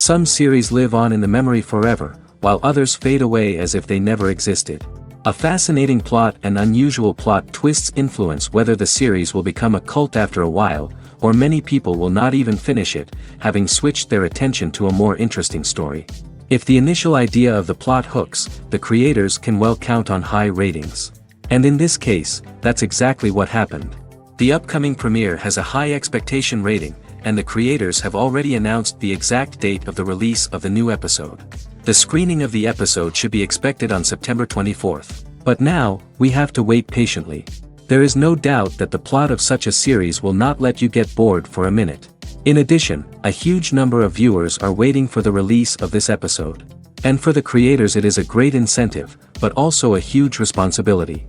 Some series live on in the memory forever, while others fade away as if they never existed. A fascinating plot and unusual plot twists influence whether the series will become a cult after a while, or many people will not even finish it, having switched their attention to a more interesting story. If the initial idea of the plot hooks, the creators can well count on high ratings. And in this case, that's exactly what happened. The upcoming premiere has a high expectation rating, and the creators have already announced the exact date of the release of the new episode. The screening of the episode should be expected on September 24th. But now, we have to wait patiently. There is no doubt that the plot of such a series will not let you get bored for a minute. In addition, a huge number of viewers are waiting for the release of this episode. And for the creators it is a great incentive, but also a huge responsibility.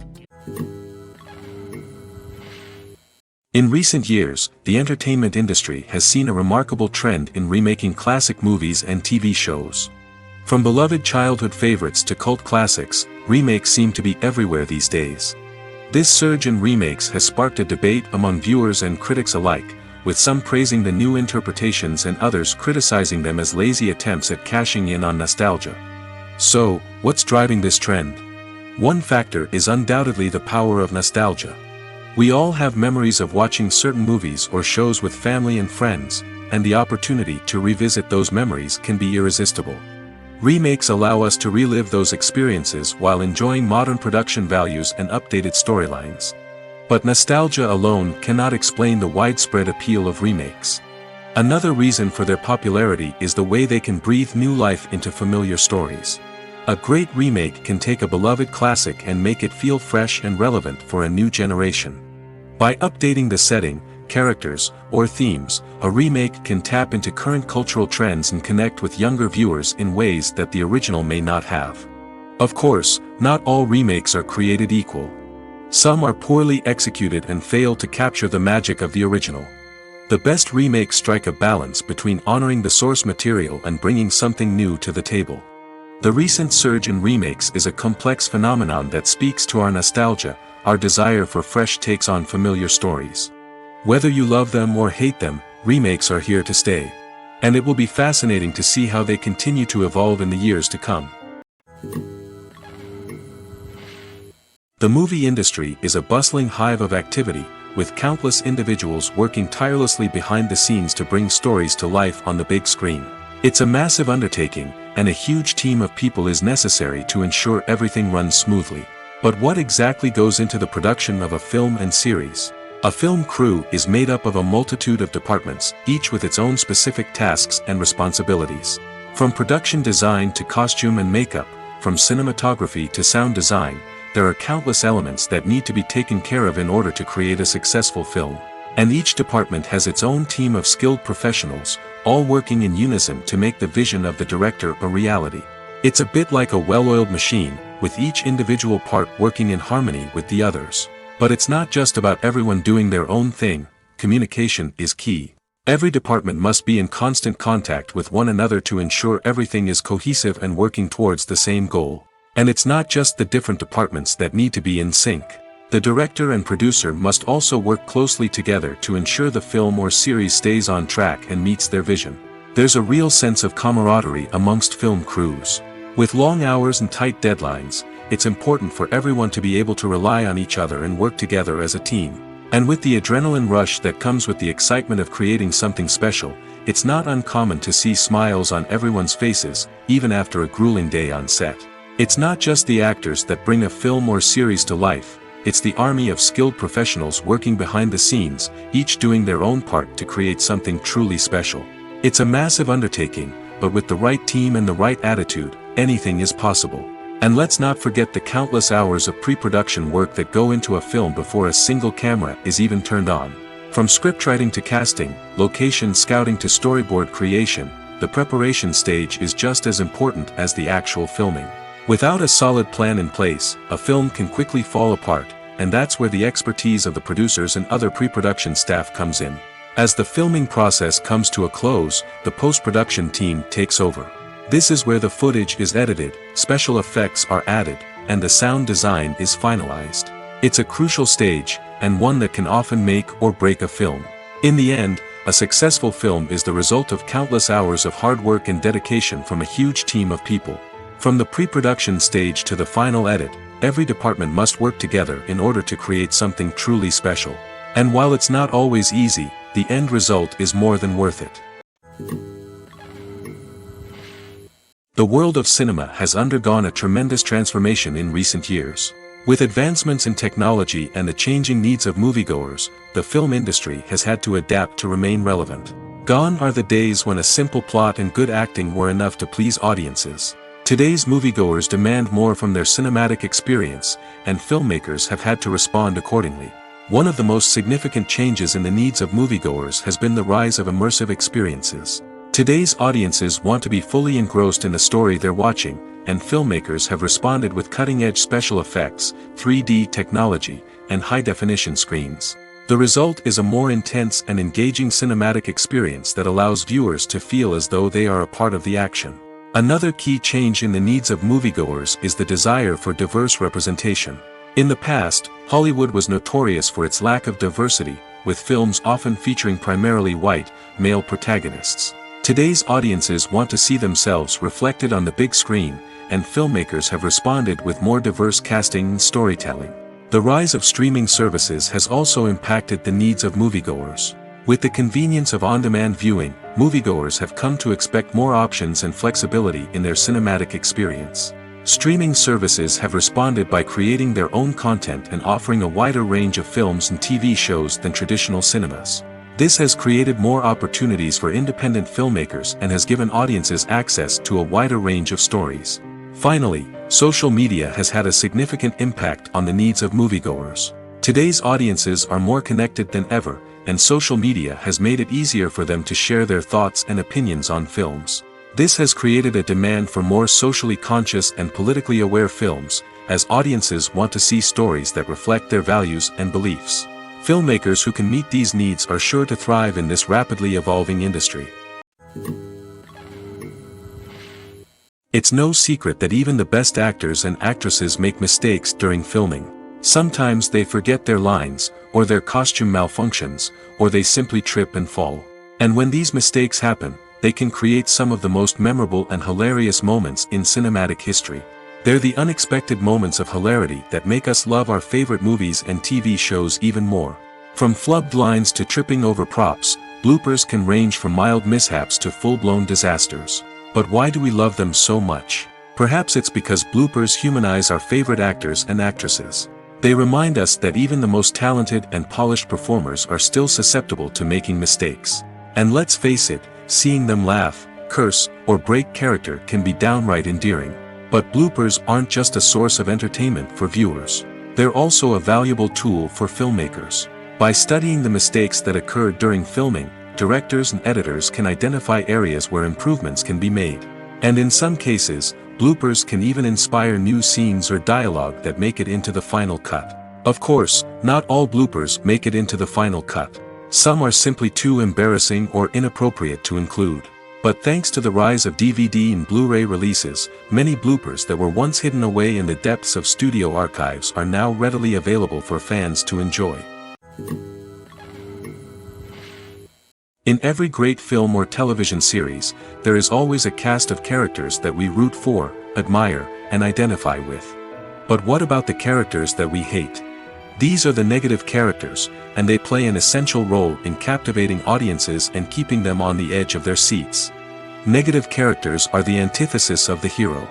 In recent years, the entertainment industry has seen a remarkable trend in remaking classic movies and TV shows. From beloved childhood favorites to cult classics, remakes seem to be everywhere these days. This surge in remakes has sparked a debate among viewers and critics alike, with some praising the new interpretations and others criticizing them as lazy attempts at cashing in on nostalgia. So, what's driving this trend? One factor is undoubtedly the power of nostalgia. We all have memories of watching certain movies or shows with family and friends, and the opportunity to revisit those memories can be irresistible. Remakes allow us to relive those experiences while enjoying modern production values and updated storylines. But nostalgia alone cannot explain the widespread appeal of remakes. Another reason for their popularity is the way they can breathe new life into familiar stories. A great remake can take a beloved classic and make it feel fresh and relevant for a new generation. By updating the setting, characters, or themes, a remake can tap into current cultural trends and connect with younger viewers in ways that the original may not have. Of course, not all remakes are created equal. Some are poorly executed and fail to capture the magic of the original. The best remakes strike a balance between honoring the source material and bringing something new to the table. The recent surge in remakes is a complex phenomenon that speaks to our nostalgia, our desire for fresh takes on familiar stories. Whether you love them or hate them, remakes are here to stay. And it will be fascinating to see how they continue to evolve in the years to come. The movie industry is a bustling hive of activity, with countless individuals working tirelessly behind the scenes to bring stories to life on the big screen. It's a massive undertaking, and a huge team of people is necessary to ensure everything runs smoothly. But what exactly goes into the production of a film and series? A film crew is made up of a multitude of departments, each with its own specific tasks and responsibilities. From production design to costume and makeup, from cinematography to sound design, there are countless elements that need to be taken care of in order to create a successful film. And each department has its own team of skilled professionals, all working in unison to make the vision of the director a reality. It's a bit like a well-oiled machine, with each individual part working in harmony with the others. But it's not just about everyone doing their own thing. Communication is key. Every department must be in constant contact with one another to ensure everything is cohesive and working towards the same goal. And it's not just the different departments that need to be in sync. The director and producer must also work closely together to ensure the film or series stays on track and meets their vision. There's a real sense of camaraderie amongst film crews. With long hours and tight deadlines, it's important for everyone to be able to rely on each other and work together as a team. And with the adrenaline rush that comes with the excitement of creating something special, it's not uncommon to see smiles on everyone's faces, even after a grueling day on set. It's not just the actors that bring a film or series to life, it's the army of skilled professionals working behind the scenes, each doing their own part to create something truly special. It's a massive undertaking, but with the right team and the right attitude, anything is possible. And let's not forget the countless hours of pre-production work that go into a film before a single camera is even turned on. From scriptwriting to casting, location scouting to storyboard creation, the preparation stage is just as important as the actual filming. Without a solid plan in place, a film can quickly fall apart, and that's where the expertise of the producers and other pre-production staff comes in. As the filming process comes to a close, the post-production team takes over. This is where the footage is edited, special effects are added, and the sound design is finalized. It's a crucial stage, and one that can often make or break a film. In the end, a successful film is the result of countless hours of hard work and dedication from a huge team of people. From the pre-production stage to the final edit, every department must work together in order to create something truly special. And while it's not always easy, the end result is more than worth it. The world of cinema has undergone a tremendous transformation in recent years. With advancements in technology and the changing needs of moviegoers, the film industry has had to adapt to remain relevant. Gone are the days when a simple plot and good acting were enough to please audiences. Today's moviegoers demand more from their cinematic experience, and filmmakers have had to respond accordingly. One of the most significant changes in the needs of moviegoers has been the rise of immersive experiences. Today's audiences want to be fully engrossed in the story they're watching, and filmmakers have responded with cutting-edge special effects, 3D technology, and high-definition screens. The result is a more intense and engaging cinematic experience that allows viewers to feel as though they are a part of the action. Another key change in the needs of moviegoers is the desire for diverse representation. In the past, Hollywood was notorious for its lack of diversity, with films often featuring primarily white, male protagonists. Today's audiences want to see themselves reflected on the big screen, and filmmakers have responded with more diverse casting and storytelling. The rise of streaming services has also impacted the needs of moviegoers. With the convenience of on-demand viewing, moviegoers have come to expect more options and flexibility in their cinematic experience. Streaming services have responded by creating their own content and offering a wider range of films and TV shows than traditional cinemas. This has created more opportunities for independent filmmakers and has given audiences access to a wider range of stories. Finally, social media has had a significant impact on the needs of moviegoers. Today's audiences are more connected than ever, and social media has made it easier for them to share their thoughts and opinions on films. This has created a demand for more socially conscious and politically aware films, as audiences want to see stories that reflect their values and beliefs. Filmmakers who can meet these needs are sure to thrive in this rapidly evolving industry. It's no secret that even the best actors and actresses make mistakes during filming. Sometimes they forget their lines, or their costume malfunctions, or they simply trip and fall. And when these mistakes happen, they can create some of the most memorable and hilarious moments in cinematic history. They're the unexpected moments of hilarity that make us love our favorite movies and TV shows even more. From flubbed lines to tripping over props, bloopers can range from mild mishaps to full-blown disasters. But why do we love them so much? Perhaps it's because bloopers humanize our favorite actors and actresses. They remind us that even the most talented and polished performers are still susceptible to making mistakes. And let's face it, seeing them laugh, curse, or break character can be downright endearing. But bloopers aren't just a source of entertainment for viewers. They're also a valuable tool for filmmakers. By studying the mistakes that occurred during filming, directors and editors can identify areas where improvements can be made. And in some cases, bloopers can even inspire new scenes or dialogue that make it into the final cut. Of course, not all bloopers make it into the final cut. Some are simply too embarrassing or inappropriate to include. But thanks to the rise of DVD and Blu-ray releases, many bloopers that were once hidden away in the depths of studio archives are now readily available for fans to enjoy. In every great film or television series, there is always a cast of characters that we root for, admire, and identify with. But what about the characters that we hate? These are the negative characters, and they play an essential role in captivating audiences and keeping them on the edge of their seats. Negative characters are the antithesis of the hero.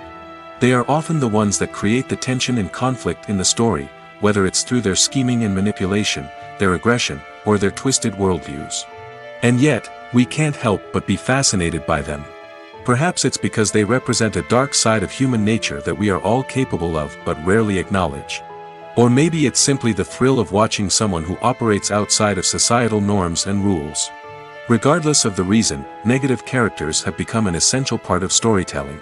They are often the ones that create the tension and conflict in the story, whether it's through their scheming and manipulation, their aggression, or their twisted worldviews. And yet, we can't help but be fascinated by them. Perhaps it's because they represent a dark side of human nature that we are all capable of but rarely acknowledge. Or maybe it's simply the thrill of watching someone who operates outside of societal norms and rules. Regardless of the reason, negative characters have become an essential part of storytelling.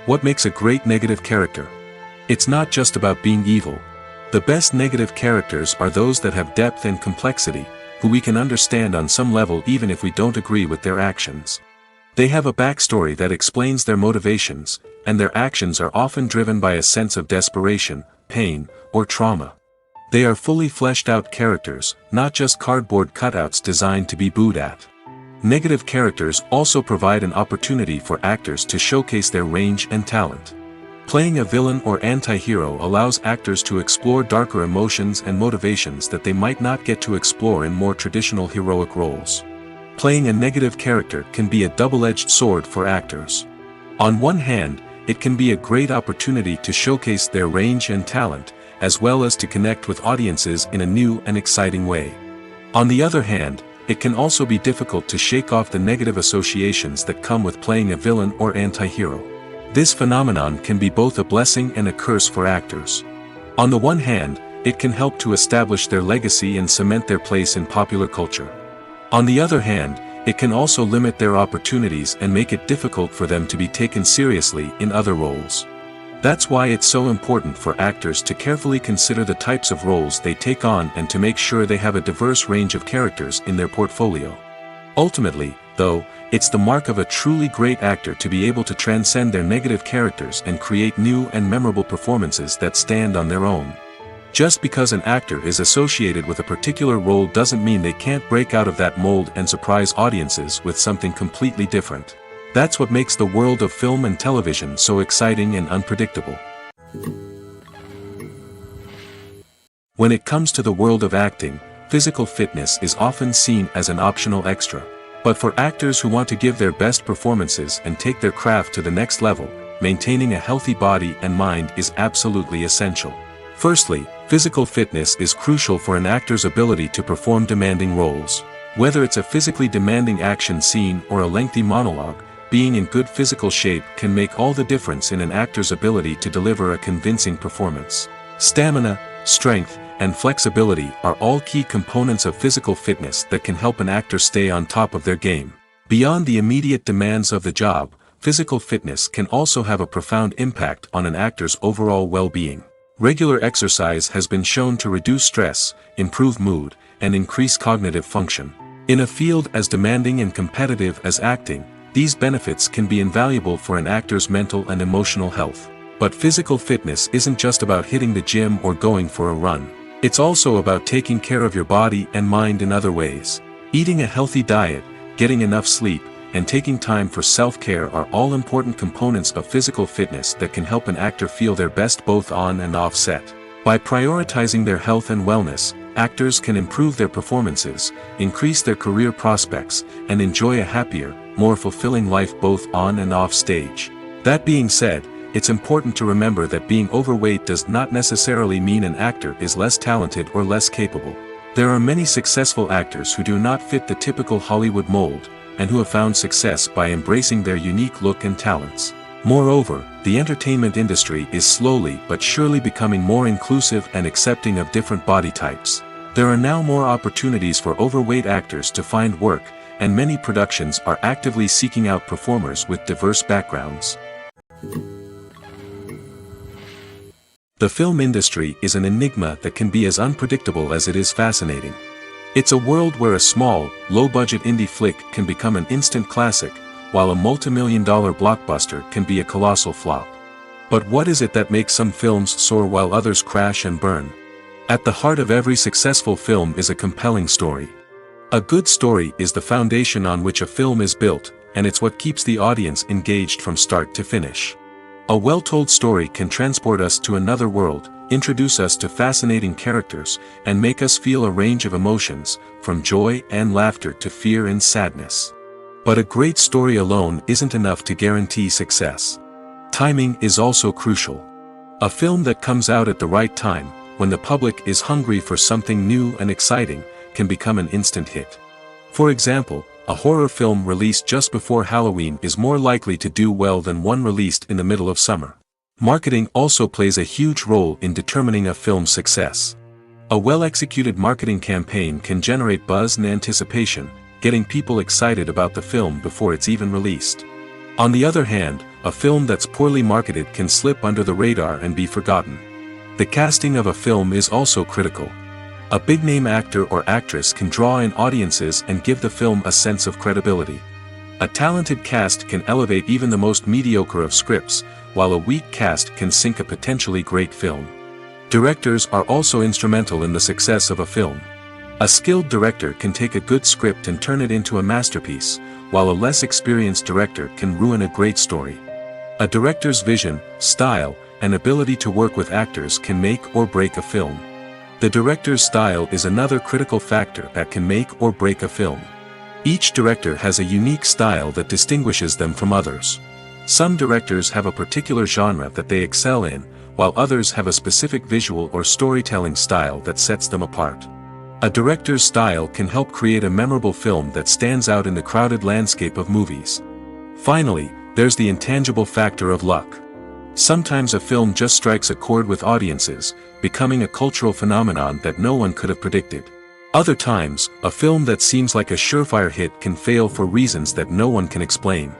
What makes a great negative character? It's not just about being evil. The best negative characters are those that have depth and complexity, who we can understand on some level even if we don't agree with their actions. They have a backstory that explains their motivations, and their actions are often driven by a sense of desperation, pain, or trauma. They are fully fleshed out characters, not just cardboard cutouts designed to be booed at. Negative characters also provide an opportunity for actors to showcase their range and talent. Playing a villain or anti-hero allows actors to explore darker emotions and motivations that they might not get to explore in more traditional heroic roles. Playing a negative character can be a double-edged sword for actors. On one hand, it can be a great opportunity to showcase their range and talent, as well as to connect with audiences in a new and exciting way. On the other hand, it can also be difficult to shake off the negative associations that come with playing a villain or anti-hero. This phenomenon can be both a blessing and a curse for actors. On the one hand, it can help to establish their legacy and cement their place in popular culture. On the other hand, it can also limit their opportunities and make it difficult for them to be taken seriously in other roles. That's why it's so important for actors to carefully consider the types of roles they take on and to make sure they have a diverse range of characters in their portfolio. Ultimately, though, it's the mark of a truly great actor to be able to transcend their negative characters and create new and memorable performances that stand on their own. Just because an actor is associated with a particular role doesn't mean they can't break out of that mold and surprise audiences with something completely different. That's what makes the world of film and television so exciting and unpredictable. When it comes to the world of acting, physical fitness is often seen as an optional extra. But for actors who want to give their best performances and take their craft to the next level, maintaining a healthy body and mind is absolutely essential. Firstly, physical fitness is crucial for an actor's ability to perform demanding roles. Whether it's a physically demanding action scene or a lengthy monologue, being in good physical shape can make all the difference in an actor's ability to deliver a convincing performance. Stamina, strength, and flexibility are all key components of physical fitness that can help an actor stay on top of their game. Beyond the immediate demands of the job, physical fitness can also have a profound impact on an actor's overall well-being. Regular exercise has been shown to reduce stress, improve mood, and increase cognitive function. In a field as demanding and competitive as acting, these benefits can be invaluable for an actor's mental and emotional health. But physical fitness isn't just about hitting the gym or going for a run. It's also about taking care of your body and mind in other ways. Eating a healthy diet, getting enough sleep, and taking time for self-care are all important components of physical fitness that can help an actor feel their best both on and off set. By prioritizing their health and wellness, actors can improve their performances, increase their career prospects, and enjoy a happier, more fulfilling life both on and off stage. That being said, it's important to remember that being overweight does not necessarily mean an actor is less talented or less capable. There are many successful actors who do not fit the typical Hollywood mold, and who have found success by embracing their unique look and talents. Moreover, the entertainment industry is slowly but surely becoming more inclusive and accepting of different body types. There are now more opportunities for overweight actors to find work, and many productions are actively seeking out performers with diverse backgrounds. The film industry is an enigma that can be as unpredictable as it is fascinating. It's a world where a small, low-budget indie flick can become an instant classic, while a multi-million-dollar blockbuster can be a colossal flop. But what is it that makes some films soar while others crash and burn? At the heart of every successful film is a compelling story. A good story is the foundation on which a film is built, and it's what keeps the audience engaged from start to finish. A well-told story can transport us to another world, introduce us to fascinating characters, and make us feel a range of emotions, from joy and laughter to fear and sadness. But a great story alone isn't enough to guarantee success. Timing is also crucial. A film that comes out at the right time, when the public is hungry for something new and exciting, can become an instant hit. For example, a horror film released just before Halloween is more likely to do well than one released in the middle of summer. Marketing also plays a huge role in determining a film's success. A well-executed marketing campaign can generate buzz and anticipation, getting people excited about the film before it's even released. On the other hand, a film that's poorly marketed can slip under the radar and be forgotten. The casting of a film is also critical. A big-name actor or actress can draw in audiences and give the film a sense of credibility. A talented cast can elevate even the most mediocre of scripts, while a weak cast can sink a potentially great film. Directors are also instrumental in the success of a film. A skilled director can take a good script and turn it into a masterpiece, while a less experienced director can ruin a great story. A director's vision, style, and ability to work with actors can make or break a film. The director's style is another critical factor that can make or break a film. Each director has a unique style that distinguishes them from others. Some directors have a particular genre that they excel in, while others have a specific visual or storytelling style that sets them apart. A director's style can help create a memorable film that stands out in the crowded landscape of movies. Finally, there's the intangible factor of luck. Sometimes a film just strikes a chord with audiences, becoming a cultural phenomenon that no one could have predicted. Other times, a film that seems like a surefire hit can fail for reasons that no one can explain.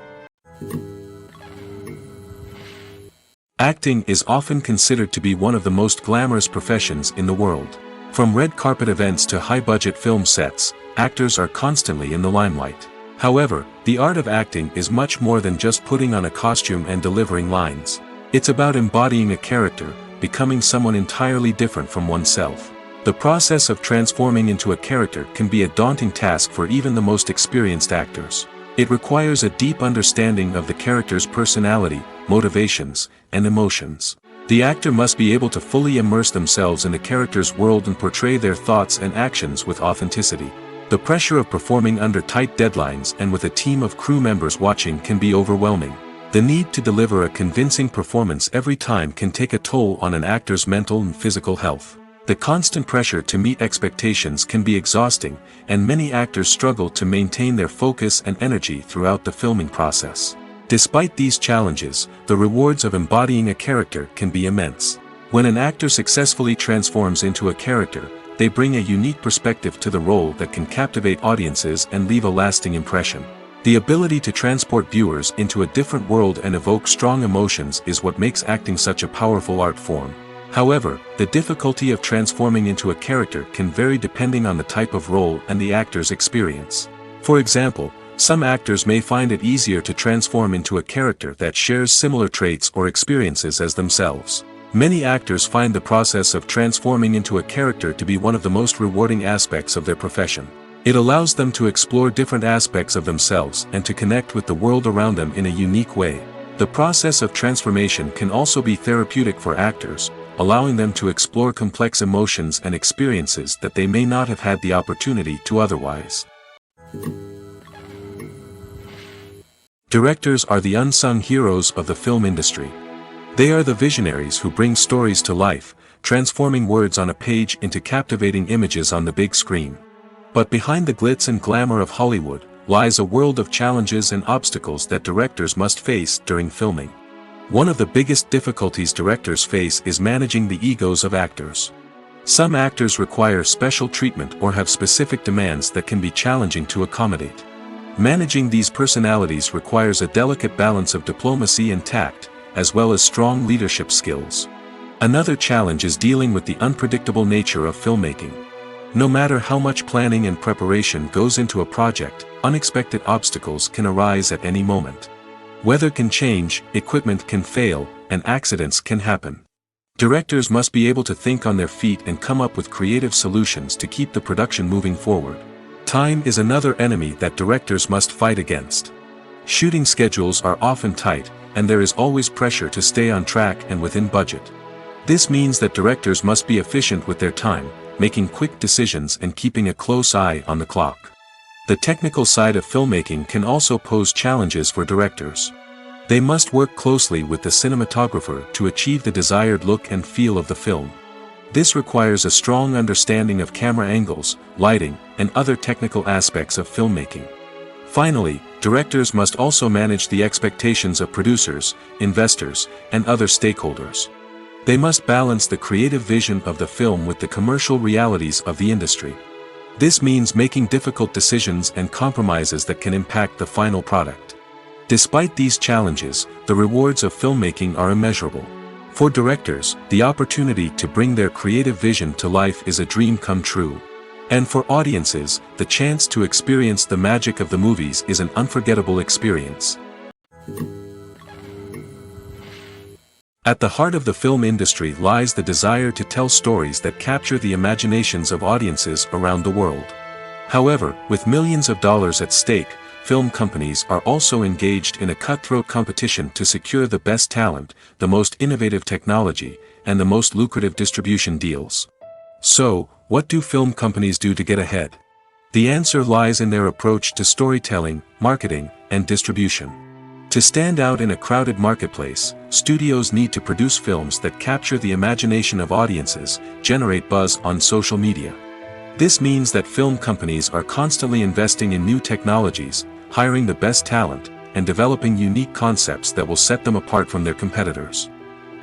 Acting is often considered to be one of the most glamorous professions in the world. From red carpet events to high-budget film sets, actors are constantly in the limelight. However, the art of acting is much more than just putting on a costume and delivering lines. It's about embodying a character, becoming someone entirely different from oneself. The process of transforming into a character can be a daunting task for even the most experienced actors. It requires a deep understanding of the character's personality, motivations, and emotions. The actor must be able to fully immerse themselves in the character's world and portray their thoughts and actions with authenticity. The pressure of performing under tight deadlines and with a team of crew members watching can be overwhelming. The need to deliver a convincing performance every time can take a toll on an actor's mental and physical health. The constant pressure to meet expectations can be exhausting, and many actors struggle to maintain their focus and energy throughout the filming process. Despite these challenges, the rewards of embodying a character can be immense. When an actor successfully transforms into a character, they bring a unique perspective to the role that can captivate audiences and leave a lasting impression. The ability to transport viewers into a different world and evoke strong emotions is what makes acting such a powerful art form. However, the difficulty of transforming into a character can vary depending on the type of role and the actor's experience. For example, some actors may find it easier to transform into a character that shares similar traits or experiences as themselves. Many actors find the process of transforming into a character to be one of the most rewarding aspects of their profession. It allows them to explore different aspects of themselves and to connect with the world around them in a unique way. The process of transformation can also be therapeutic for actors, allowing them to explore complex emotions and experiences that they may not have had the opportunity to otherwise. Directors are the unsung heroes of the film industry. They are the visionaries who bring stories to life, transforming words on a page into captivating images on the big screen. But behind the glitz and glamour of Hollywood, lies a world of challenges and obstacles that directors must face during filming. One of the biggest difficulties directors face is managing the egos of actors. Some actors require special treatment or have specific demands that can be challenging to accommodate. Managing these personalities requires a delicate balance of diplomacy and tact, as well as strong leadership skills. Another challenge is dealing with the unpredictable nature of filmmaking. No matter how much planning and preparation goes into a project, unexpected obstacles can arise at any moment. Weather can change, equipment can fail, and accidents can happen. Directors must be able to think on their feet and come up with creative solutions to keep the production moving forward. Time is another enemy that directors must fight against. Shooting schedules are often tight, and there is always pressure to stay on track and within budget. This means that directors must be efficient with their time, making quick decisions and keeping a close eye on the clock. The technical side of filmmaking can also pose challenges for directors. They must work closely with the cinematographer to achieve the desired look and feel of the film. This requires a strong understanding of camera angles, lighting, and other technical aspects of filmmaking. Finally, directors must also manage the expectations of producers, investors, and other stakeholders. They must balance the creative vision of the film with the commercial realities of the industry. This means making difficult decisions and compromises that can impact the final product. Despite these challenges, the rewards of filmmaking are immeasurable. For directors, the opportunity to bring their creative vision to life is a dream come true. And for audiences, the chance to experience the magic of the movies is an unforgettable experience. At the heart of the film industry lies the desire to tell stories that capture the imaginations of audiences around the world. However, with millions of dollars at stake, film companies are also engaged in a cutthroat competition to secure the best talent, the most innovative technology, and the most lucrative distribution deals. So, what do film companies do to get ahead? The answer lies in their approach to storytelling, marketing, and distribution. To stand out in a crowded marketplace, studios need to produce films that capture the imagination of audiences, generate buzz on social media. This means that film companies are constantly investing in new technologies, hiring the best talent, and developing unique concepts that will set them apart from their competitors.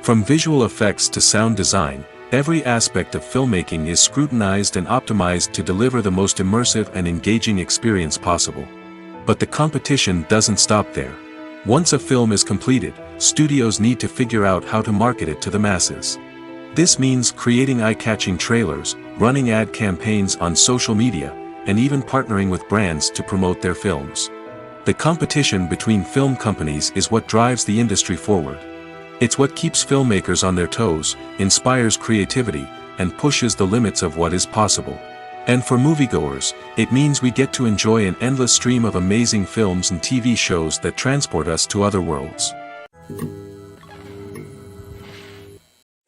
From visual effects to sound design, every aspect of filmmaking is scrutinized and optimized to deliver the most immersive and engaging experience possible. But the competition doesn't stop there. Once a film is completed, studios need to figure out how to market it to the masses. This means creating eye-catching trailers, running ad campaigns on social media, and even partnering with brands to promote their films. The competition between film companies is what drives the industry forward. It's what keeps filmmakers on their toes, inspires creativity, and pushes the limits of what is possible. And for moviegoers, it means we get to enjoy an endless stream of amazing films and TV shows that transport us to other worlds.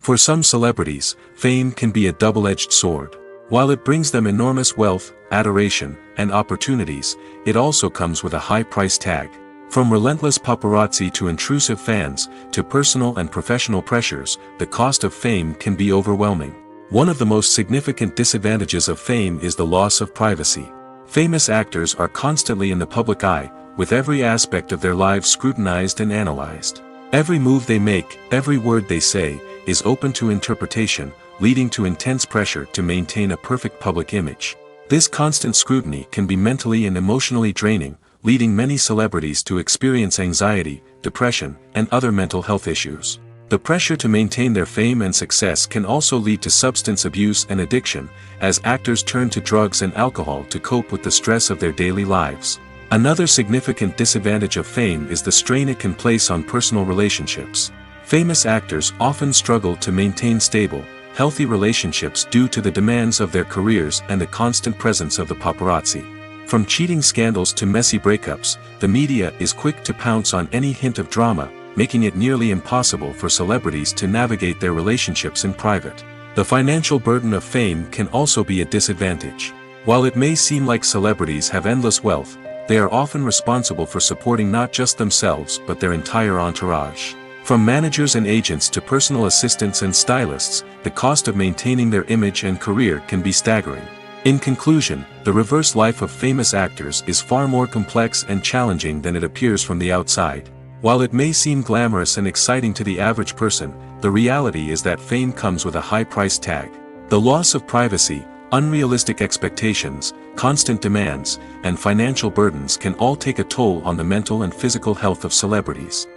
For some celebrities, fame can be a double-edged sword. While it brings them enormous wealth, adoration, and opportunities, it also comes with a high price tag. From relentless paparazzi to intrusive fans, to personal and professional pressures, the cost of fame can be overwhelming. One of the most significant disadvantages of fame is the loss of privacy. Famous actors are constantly in the public eye, with every aspect of their lives scrutinized and analyzed. Every move they make, every word they say, is open to interpretation, leading to intense pressure to maintain a perfect public image. This constant scrutiny can be mentally and emotionally draining, leading many celebrities to experience anxiety, depression, and other mental health issues. The pressure to maintain their fame and success can also lead to substance abuse and addiction, as actors turn to drugs and alcohol to cope with the stress of their daily lives. Another significant disadvantage of fame is the strain it can place on personal relationships. Famous actors often struggle to maintain stable, healthy relationships due to the demands of their careers and the constant presence of the paparazzi. From cheating scandals to messy breakups, the media is quick to pounce on any hint of drama, making it nearly impossible for celebrities to navigate their relationships in private. The financial burden of fame can also be a disadvantage. While it may seem like celebrities have endless wealth, they are often responsible for supporting not just themselves but their entire entourage. From managers and agents to personal assistants and stylists, the cost of maintaining their image and career can be staggering. In conclusion, the reverse life of famous actors is far more complex and challenging than it appears from the outside. While it may seem glamorous and exciting to the average person, the reality is that fame comes with a high price tag. The loss of privacy, unrealistic expectations, constant demands, and financial burdens can all take a toll on the mental and physical health of celebrities.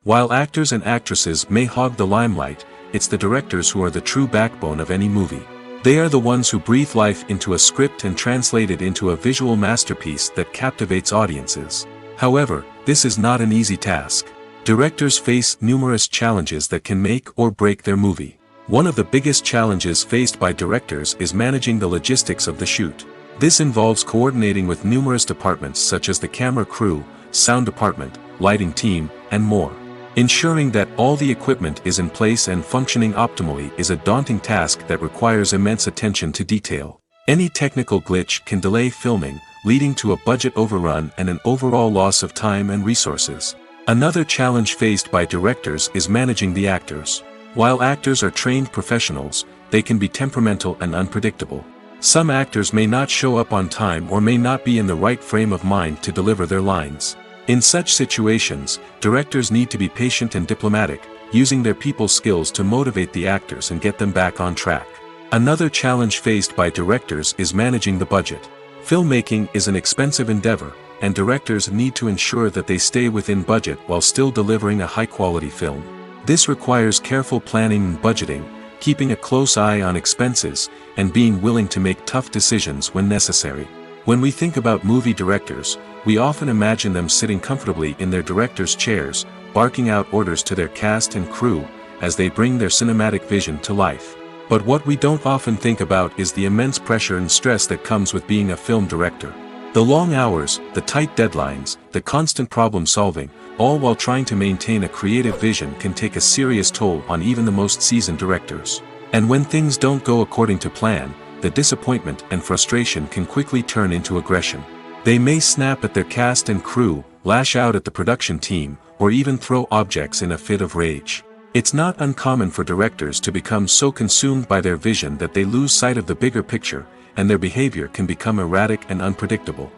While actors and actresses may hog the limelight, it's the directors who are the true backbone of any movie. They are the ones who breathe life into a script and translate it into a visual masterpiece that captivates audiences. However, this is not an easy task. Directors face numerous challenges that can make or break their movie. One of the biggest challenges faced by directors is managing the logistics of the shoot. This involves coordinating with numerous departments such as the camera crew, sound department, lighting team, and more. Ensuring that all the equipment is in place and functioning optimally is a daunting task that requires immense attention to detail. Any technical glitch can delay filming, leading to a budget overrun and an overall loss of time and resources. Another challenge faced by directors is managing the actors. While actors are trained professionals, they can be temperamental and unpredictable. Some actors may not show up on time or may not be in the right frame of mind to deliver their lines. In such situations, directors need to be patient and diplomatic, using their people skills to motivate the actors and get them back on track. Another challenge faced by directors is managing the budget. Filmmaking is an expensive endeavor, and directors need to ensure that they stay within budget while still delivering a high-quality film. This requires careful planning and budgeting, keeping a close eye on expenses, and being willing to make tough decisions when necessary. When we think about movie directors, we often imagine them sitting comfortably in their director's chairs, barking out orders to their cast and crew, as they bring their cinematic vision to life. But what we don't often think about is the immense pressure and stress that comes with being a film director. The long hours, the tight deadlines, the constant problem solving, all while trying to maintain a creative vision can take a serious toll on even the most seasoned directors. And when things don't go according to plan, the disappointment and frustration can quickly turn into aggression. They may snap at their cast and crew, lash out at the production team, or even throw objects in a fit of rage. It's not uncommon for directors to become so consumed by their vision that they lose sight of the bigger picture, and their behavior can become erratic and unpredictable.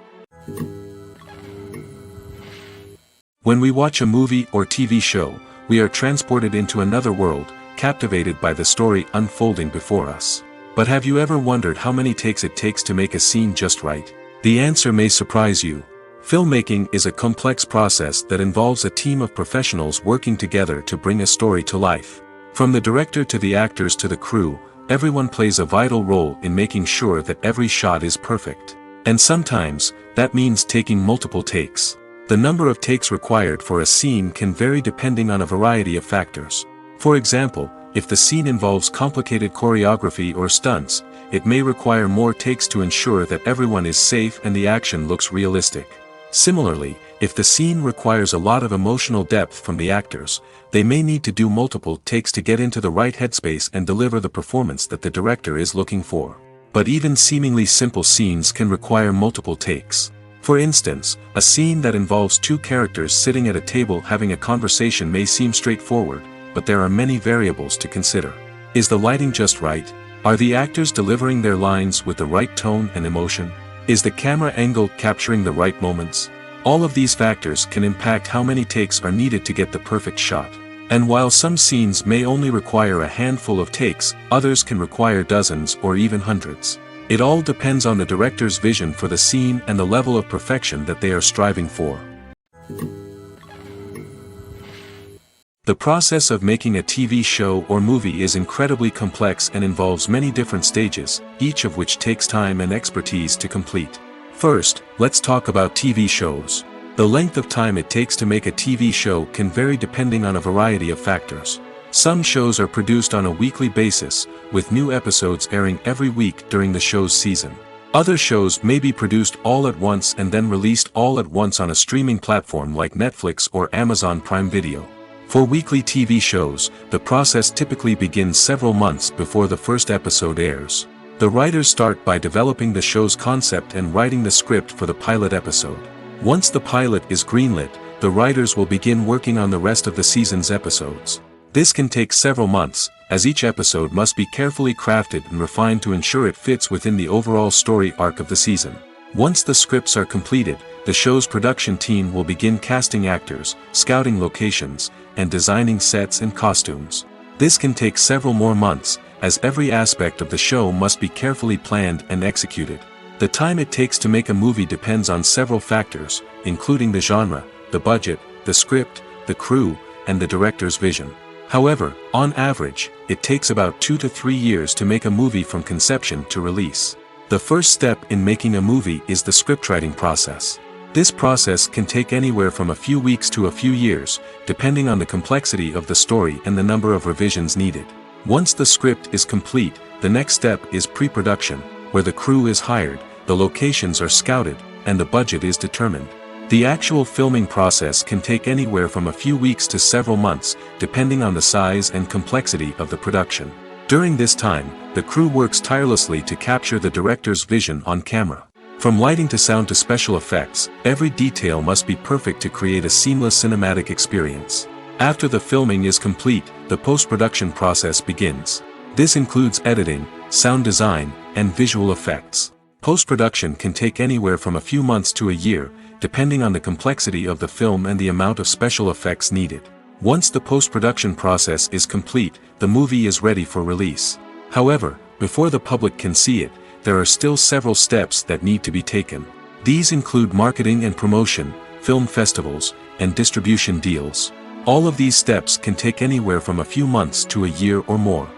When we watch a movie or TV show, we are transported into another world, captivated by the story unfolding before us. But have you ever wondered how many takes it takes to make a scene just right? The answer may surprise you. Filmmaking is a complex process that involves a team of professionals working together to bring a story to life. From the director to the actors to the crew, everyone plays a vital role in making sure that every shot is perfect. And sometimes, that means taking multiple takes. The number of takes required for a scene can vary depending on a variety of factors. For example, if the scene involves complicated choreography or stunts, it may require more takes to ensure that everyone is safe and the action looks realistic. Similarly, if the scene requires a lot of emotional depth from the actors, they may need to do multiple takes to get into the right headspace and deliver the performance that the director is looking for. But even seemingly simple scenes can require multiple takes. For instance, a scene that involves two characters sitting at a table having a conversation may seem straightforward, but there are many variables to consider. Is the lighting just right? Are the actors delivering their lines with the right tone and emotion? Is the camera angle capturing the right moments? All of these factors can impact how many takes are needed to get the perfect shot. And while some scenes may only require a handful of takes, others can require dozens or even hundreds. It all depends on the director's vision for the scene and the level of perfection that they are striving for. The process of making a TV show or movie is incredibly complex and involves many different stages, each of which takes time and expertise to complete. First, let's talk about TV shows. The length of time it takes to make a TV show can vary depending on a variety of factors. Some shows are produced on a weekly basis, with new episodes airing every week during the show's season. Other shows may be produced all at once and then released all at once on a streaming platform like Netflix or Amazon Prime Video. For weekly TV shows, the process typically begins several months before the first episode airs. The writers start by developing the show's concept and writing the script for the pilot episode. Once the pilot is greenlit, the writers will begin working on the rest of the season's episodes. This can take several months, as each episode must be carefully crafted and refined to ensure it fits within the overall story arc of the season. Once the scripts are completed, the show's production team will begin casting actors, scouting locations, and designing sets and costumes. This can take several more months, as every aspect of the show must be carefully planned and executed. The time it takes to make a movie depends on several factors, including the genre, the budget, the script, the crew, and the director's vision. However, on average, it takes about 2 to 3 years to make a movie from conception to release. The first step in making a movie is the scriptwriting process. This process can take anywhere from a few weeks to a few years, depending on the complexity of the story and the number of revisions needed. Once the script is complete, the next step is pre-production, where the crew is hired, the locations are scouted, and the budget is determined. The actual filming process can take anywhere from a few weeks to several months, depending on the size and complexity of the production. During this time, the crew works tirelessly to capture the director's vision on camera. From lighting to sound to special effects, every detail must be perfect to create a seamless cinematic experience. After the filming is complete, the post-production process begins. This includes editing, sound design, and visual effects. Post-production can take anywhere from a few months to a year, depending on the complexity of the film and the amount of special effects needed. Once the post-production process is complete, the movie is ready for release. However, before the public can see it, there are still several steps that need to be taken. These include marketing and promotion, film festivals, and distribution deals. All of these steps can take anywhere from a few months to a year or more.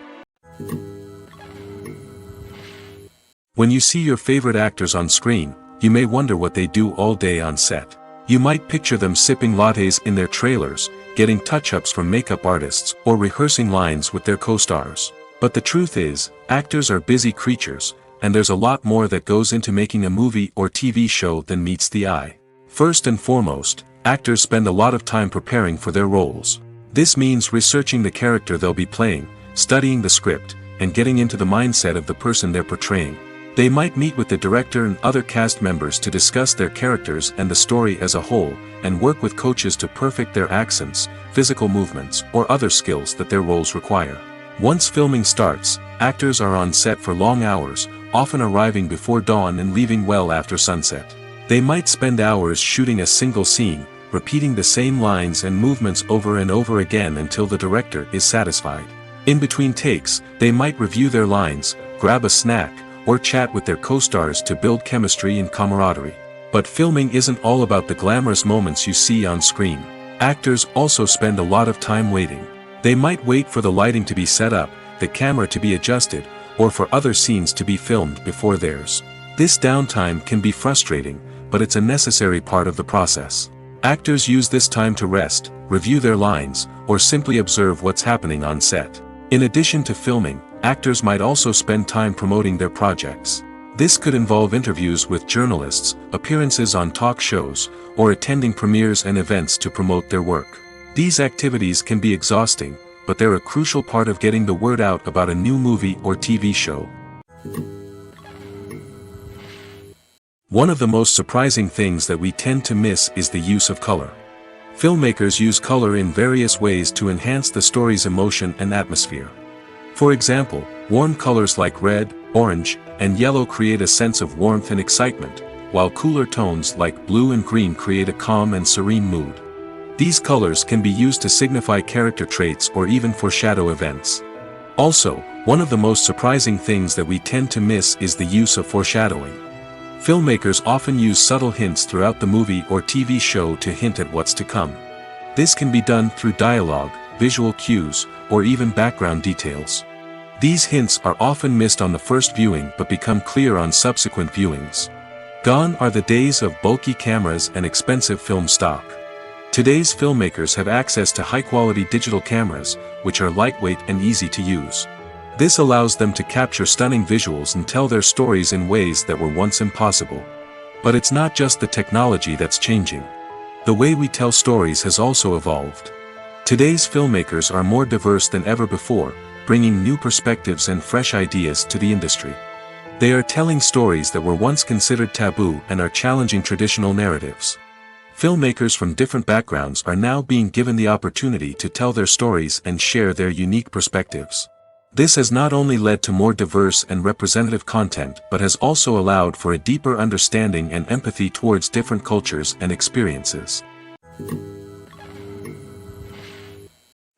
When you see your favorite actors on screen, you may wonder what they do all day on set. You might picture them sipping lattes in their trailers, getting touch-ups from makeup artists, or rehearsing lines with their co-stars. But the truth is, actors are busy creatures, and there's a lot more that goes into making a movie or TV show than meets the eye. First and foremost, actors spend a lot of time preparing for their roles. This means researching the character they'll be playing, studying the script, and getting into the mindset of the person they're portraying. They might meet with the director and other cast members to discuss their characters and the story as a whole, and work with coaches to perfect their accents, physical movements, or other skills that their roles require. Once filming starts, actors are on set for long hours, often arriving before dawn and leaving well after sunset. They might spend hours shooting a single scene, repeating the same lines and movements over and over again until the director is satisfied. In between takes, they might review their lines, grab a snack, or chat with their co-stars to build chemistry and camaraderie. But filming isn't all about the glamorous moments you see on screen. Actors also spend a lot of time waiting. They might wait for the lighting to be set up, the camera to be adjusted, or for other scenes to be filmed before theirs. This downtime can be frustrating, but it's a necessary part of the process. Actors use this time to rest, review their lines, or simply observe what's happening on set. In addition to filming, actors might also spend time promoting their projects. This could involve interviews with journalists, appearances on talk shows, or attending premieres and events to promote their work. These activities can be exhausting, but they're a crucial part of getting the word out about a new movie or TV show. One of the most surprising things that we tend to miss is the use of color. Filmmakers use color in various ways to enhance the story's emotion and atmosphere. For example, warm colors like red, orange, and yellow create a sense of warmth and excitement, while cooler tones like blue and green create a calm and serene mood. These colors can be used to signify character traits or even foreshadow events. Also, one of the most surprising things that we tend to miss is the use of foreshadowing. Filmmakers often use subtle hints throughout the movie or TV show to hint at what's to come. This can be done through dialogue, visual cues, or even background details. These hints are often missed on the first viewing but become clear on subsequent viewings. Gone are the days of bulky cameras and expensive film stock. Today's filmmakers have access to high-quality digital cameras, which are lightweight and easy to use. This allows them to capture stunning visuals and tell their stories in ways that were once impossible. But it's not just the technology that's changing. The way we tell stories has also evolved. Today's filmmakers are more diverse than ever before, bringing new perspectives and fresh ideas to the industry. They are telling stories that were once considered taboo and are challenging traditional narratives. Filmmakers from different backgrounds are now being given the opportunity to tell their stories and share their unique perspectives. This has not only led to more diverse and representative content but has also allowed for a deeper understanding and empathy towards different cultures and experiences.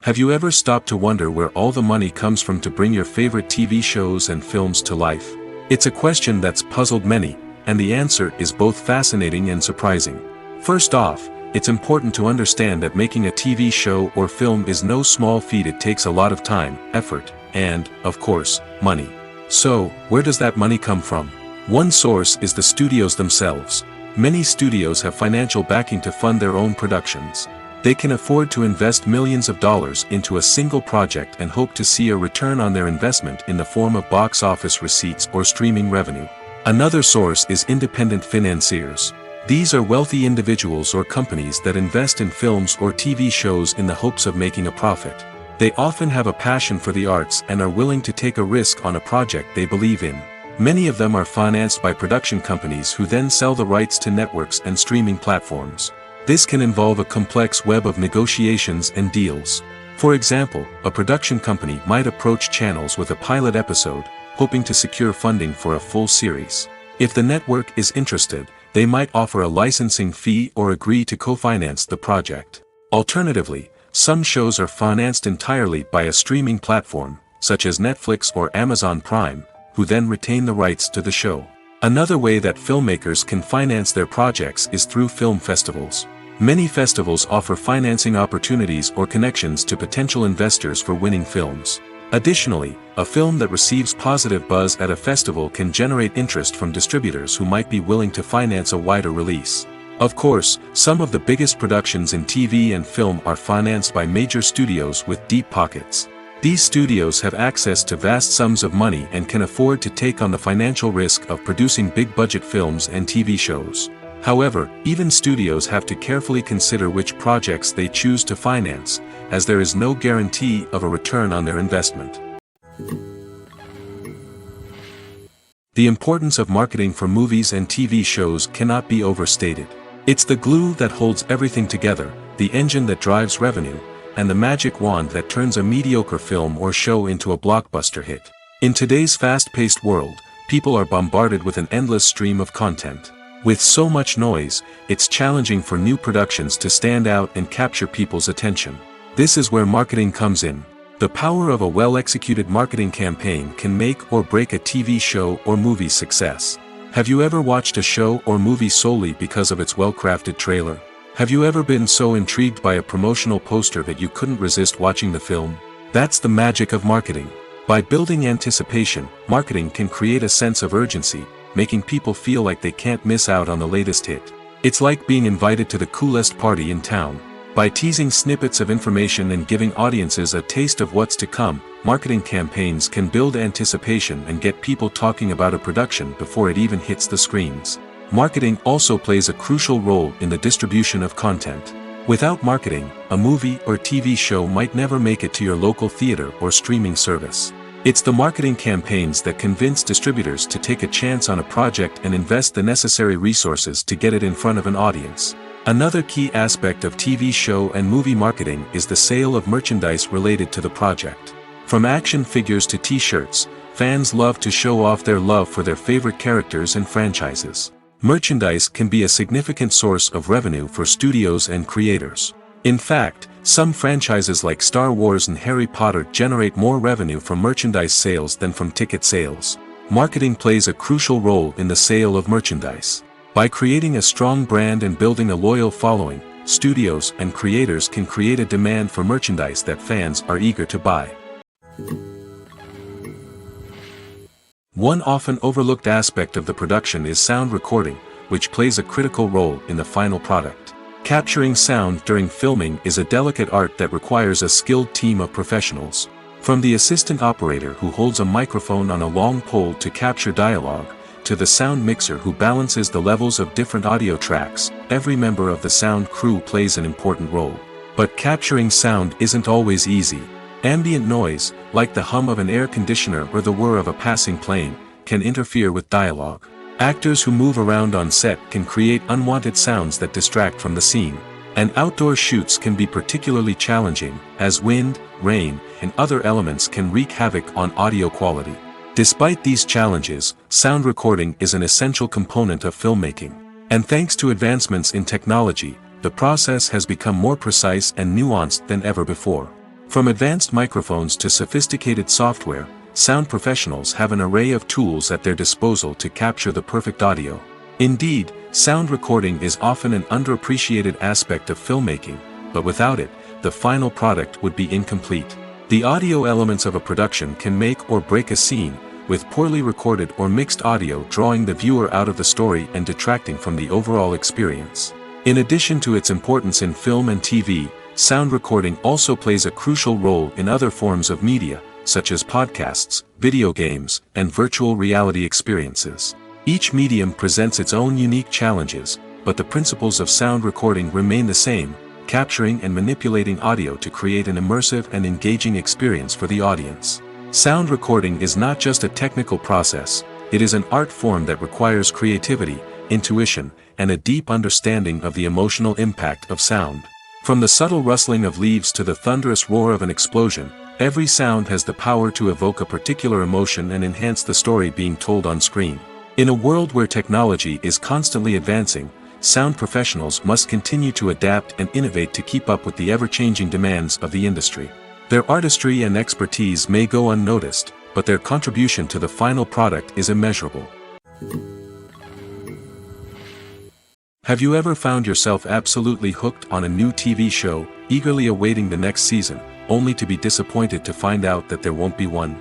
Have you ever stopped to wonder where all the money comes from to bring your favorite TV shows and films to life? It's a question that's puzzled many, and the answer is both fascinating and surprising. First off, it's important to understand that making a TV show or film is no small feat. It takes a lot of time, effort, and, of course, money. So, where does that money come from? One source is the studios themselves. Many studios have financial backing to fund their own productions. They can afford to invest millions of dollars into a single project and hope to see a return on their investment in the form of box office receipts or streaming revenue. Another source is independent financiers. These are wealthy individuals or companies that invest in films or TV shows in the hopes of making a profit. They often have a passion for the arts and are willing to take a risk on a project they believe in. Many of them are financed by production companies who then sell the rights to networks and streaming platforms. This can involve a complex web of negotiations and deals. For example, a production company might approach channels with a pilot episode, hoping to secure funding for a full series. If the network is interested, they might offer a licensing fee or agree to co-finance the project. Alternatively, some shows are financed entirely by a streaming platform, such as Netflix or Amazon Prime, who then retain the rights to the show. Another way that filmmakers can finance their projects is through film festivals. Many festivals offer financing opportunities or connections to potential investors for winning films. Additionally, a film that receives positive buzz at a festival can generate interest from distributors who might be willing to finance a wider release. Of course, some of the biggest productions in TV and film are financed by major studios with deep pockets. These studios have access to vast sums of money and can afford to take on the financial risk of producing big-budget films and TV shows. However, even studios have to carefully consider which projects they choose to finance, as there is no guarantee of a return on their investment. The importance of marketing for movies and TV shows cannot be overstated. It's the glue that holds everything together, the engine that drives revenue, and the magic wand that turns a mediocre film or show into a blockbuster hit. In today's fast-paced world, people are bombarded with an endless stream of content. With so much noise, it's challenging for new productions to stand out and capture people's attention. This is where marketing comes in. The power of a well-executed marketing campaign can make or break a TV show or movie's success. Have you ever watched a show or movie solely because of its well-crafted trailer? Have you ever been so intrigued by a promotional poster that you couldn't resist watching the film? That's the magic of marketing. By building anticipation, marketing can create a sense of urgency, making people feel like they can't miss out on the latest hit. It's like being invited to the coolest party in town. By teasing snippets of information and giving audiences a taste of what's to come, marketing campaigns can build anticipation and get people talking about a production before it even hits the screens. Marketing also plays a crucial role in the distribution of content. Without marketing, a movie or TV show might never make it to your local theater or streaming service. It's the marketing campaigns that convince distributors to take a chance on a project and invest the necessary resources to get it in front of an audience. Another key aspect of TV show and movie marketing is the sale of merchandise related to the project. From action figures to t-shirts, fans love to show off their love for their favorite characters and franchises. Merchandise can be a significant source of revenue for studios and creators. In fact, some franchises like Star Wars and Harry Potter generate more revenue from merchandise sales than from ticket sales. Marketing plays a crucial role in the sale of merchandise. By creating a strong brand and building a loyal following, studios and creators can create a demand for merchandise that fans are eager to buy. One often overlooked aspect of the production is sound recording, which plays a critical role in the final product. Capturing sound during filming is a delicate art that requires a skilled team of professionals. From the assistant operator who holds a microphone on a long pole to capture dialogue, to the sound mixer who balances the levels of different audio tracks, every member of the sound crew plays an important role. But capturing sound isn't always easy. Ambient noise, like the hum of an air conditioner or the whir of a passing plane, can interfere with dialogue. Actors who move around on set can create unwanted sounds that distract from the scene. And outdoor shoots can be particularly challenging, as wind, rain, and other elements can wreak havoc on audio quality. Despite these challenges, sound recording is an essential component of filmmaking. And thanks to advancements in technology, the process has become more precise and nuanced than ever before. From advanced microphones to sophisticated software, sound professionals have an array of tools at their disposal to capture the perfect audio. Indeed, sound recording is often an underappreciated aspect of filmmaking, but without it, the final product would be incomplete. The audio elements of a production can make or break a scene, with poorly recorded or mixed audio drawing the viewer out of the story and detracting from the overall experience. In addition to its importance in film and TV, sound recording also plays a crucial role in other forms of media, such as podcasts, video games, and virtual reality experiences. Each medium presents its own unique challenges, but the principles of sound recording remain the same, capturing and manipulating audio to create an immersive and engaging experience for the audience. Sound recording is not just a technical process, it is an art form that requires creativity, intuition, and a deep understanding of the emotional impact of sound. From the subtle rustling of leaves to the thunderous roar of an explosion, every sound has the power to evoke a particular emotion and enhance the story being told on screen. In a world where technology is constantly advancing, sound professionals must continue to adapt and innovate to keep up with the ever-changing demands of the industry. Their artistry and expertise may go unnoticed, but their contribution to the final product is immeasurable. Have you ever found yourself absolutely hooked on a new TV show, eagerly awaiting the next season, only to be disappointed to find out that there won't be one.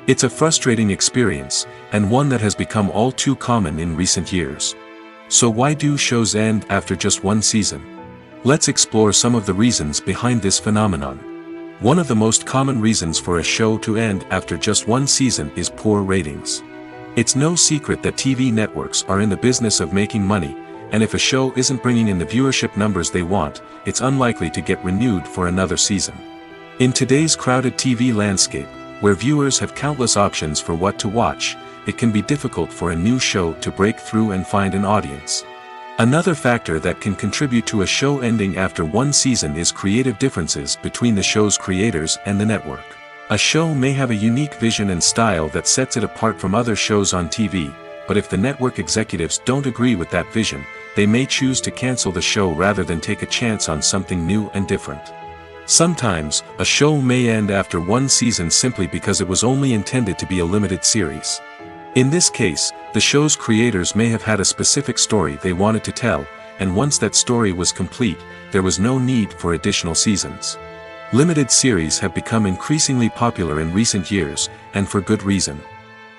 It's a frustrating experience, and one that has become all too common in recent years. So why do shows end after just one season? Let's explore some of the reasons behind this phenomenon. One of the most common reasons for a show to end after just one season is poor ratings. It's no secret that TV networks are in the business of making money, and if a show isn't bringing in the viewership numbers they want, it's unlikely to get renewed for another season. In today's crowded TV landscape, where viewers have countless options for what to watch, it can be difficult for a new show to break through and find an audience. Another factor that can contribute to a show ending after one season is creative differences between the show's creators and the network. A show may have a unique vision and style that sets it apart from other shows on TV, but if the network executives don't agree with that vision, they may choose to cancel the show rather than take a chance on something new and different. Sometimes, a show may end after one season simply because it was only intended to be a limited series. In this case, the show's creators may have had a specific story they wanted to tell, and once that story was complete, there was no need for additional seasons. Limited series have become increasingly popular in recent years, and for good reason.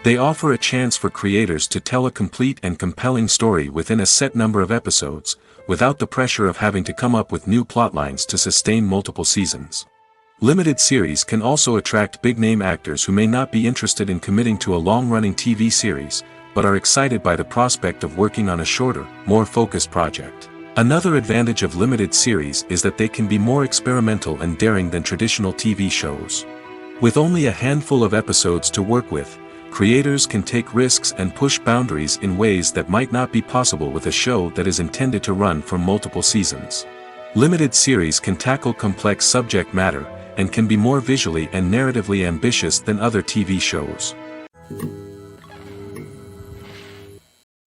They offer a chance for creators to tell a complete and compelling story within a set number of episodes, without the pressure of having to come up with new plotlines to sustain multiple seasons. Limited series can also attract big-name actors who may not be interested in committing to a long-running TV series, but are excited by the prospect of working on a shorter, more focused project. Another advantage of limited series is that they can be more experimental and daring than traditional TV shows. With only a handful of episodes to work with, creators can take risks and push boundaries in ways that might not be possible with a show that is intended to run for multiple seasons. Limited series can tackle complex subject matter, and can be more visually and narratively ambitious than other TV shows.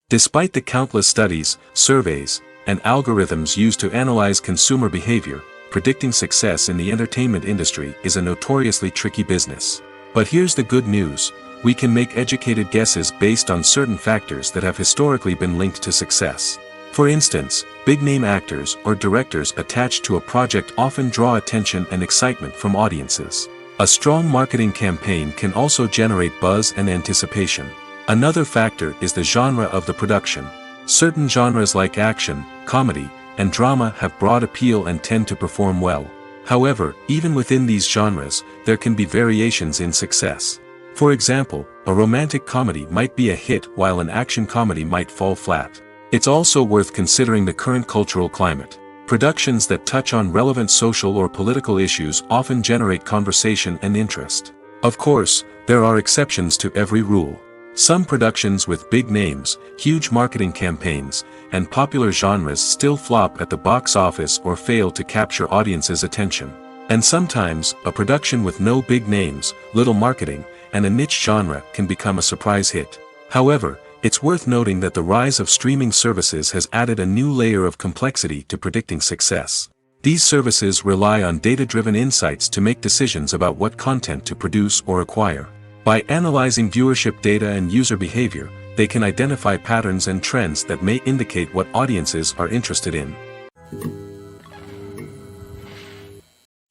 Despite the countless studies, surveys, and algorithms used to analyze consumer behavior, predicting success in the entertainment industry is a notoriously tricky business. But here's the good news: we can make educated guesses based on certain factors that have historically been linked to success. For instance, big-name actors or directors attached to a project often draw attention and excitement from audiences. A strong marketing campaign can also generate buzz and anticipation. Another factor is the genre of the production. Certain genres like action, comedy, and drama have broad appeal and tend to perform well. However, even within these genres, there can be variations in success. For example, a romantic comedy might be a hit while an action comedy might fall flat. It's also worth considering the current cultural climate. Productions that touch on relevant social or political issues often generate conversation and interest. Of course, there are exceptions to every rule. Some productions with big names, huge marketing campaigns, and popular genres still flop at the box office or fail to capture audiences' attention. And sometimes, a production with no big names, little marketing, and a niche genre can become a surprise hit. However, it's worth noting that the rise of streaming services has added a new layer of complexity to predicting success. These services rely on data-driven insights to make decisions about what content to produce or acquire. By analyzing viewership data and user behavior, they can identify patterns and trends that may indicate what audiences are interested in.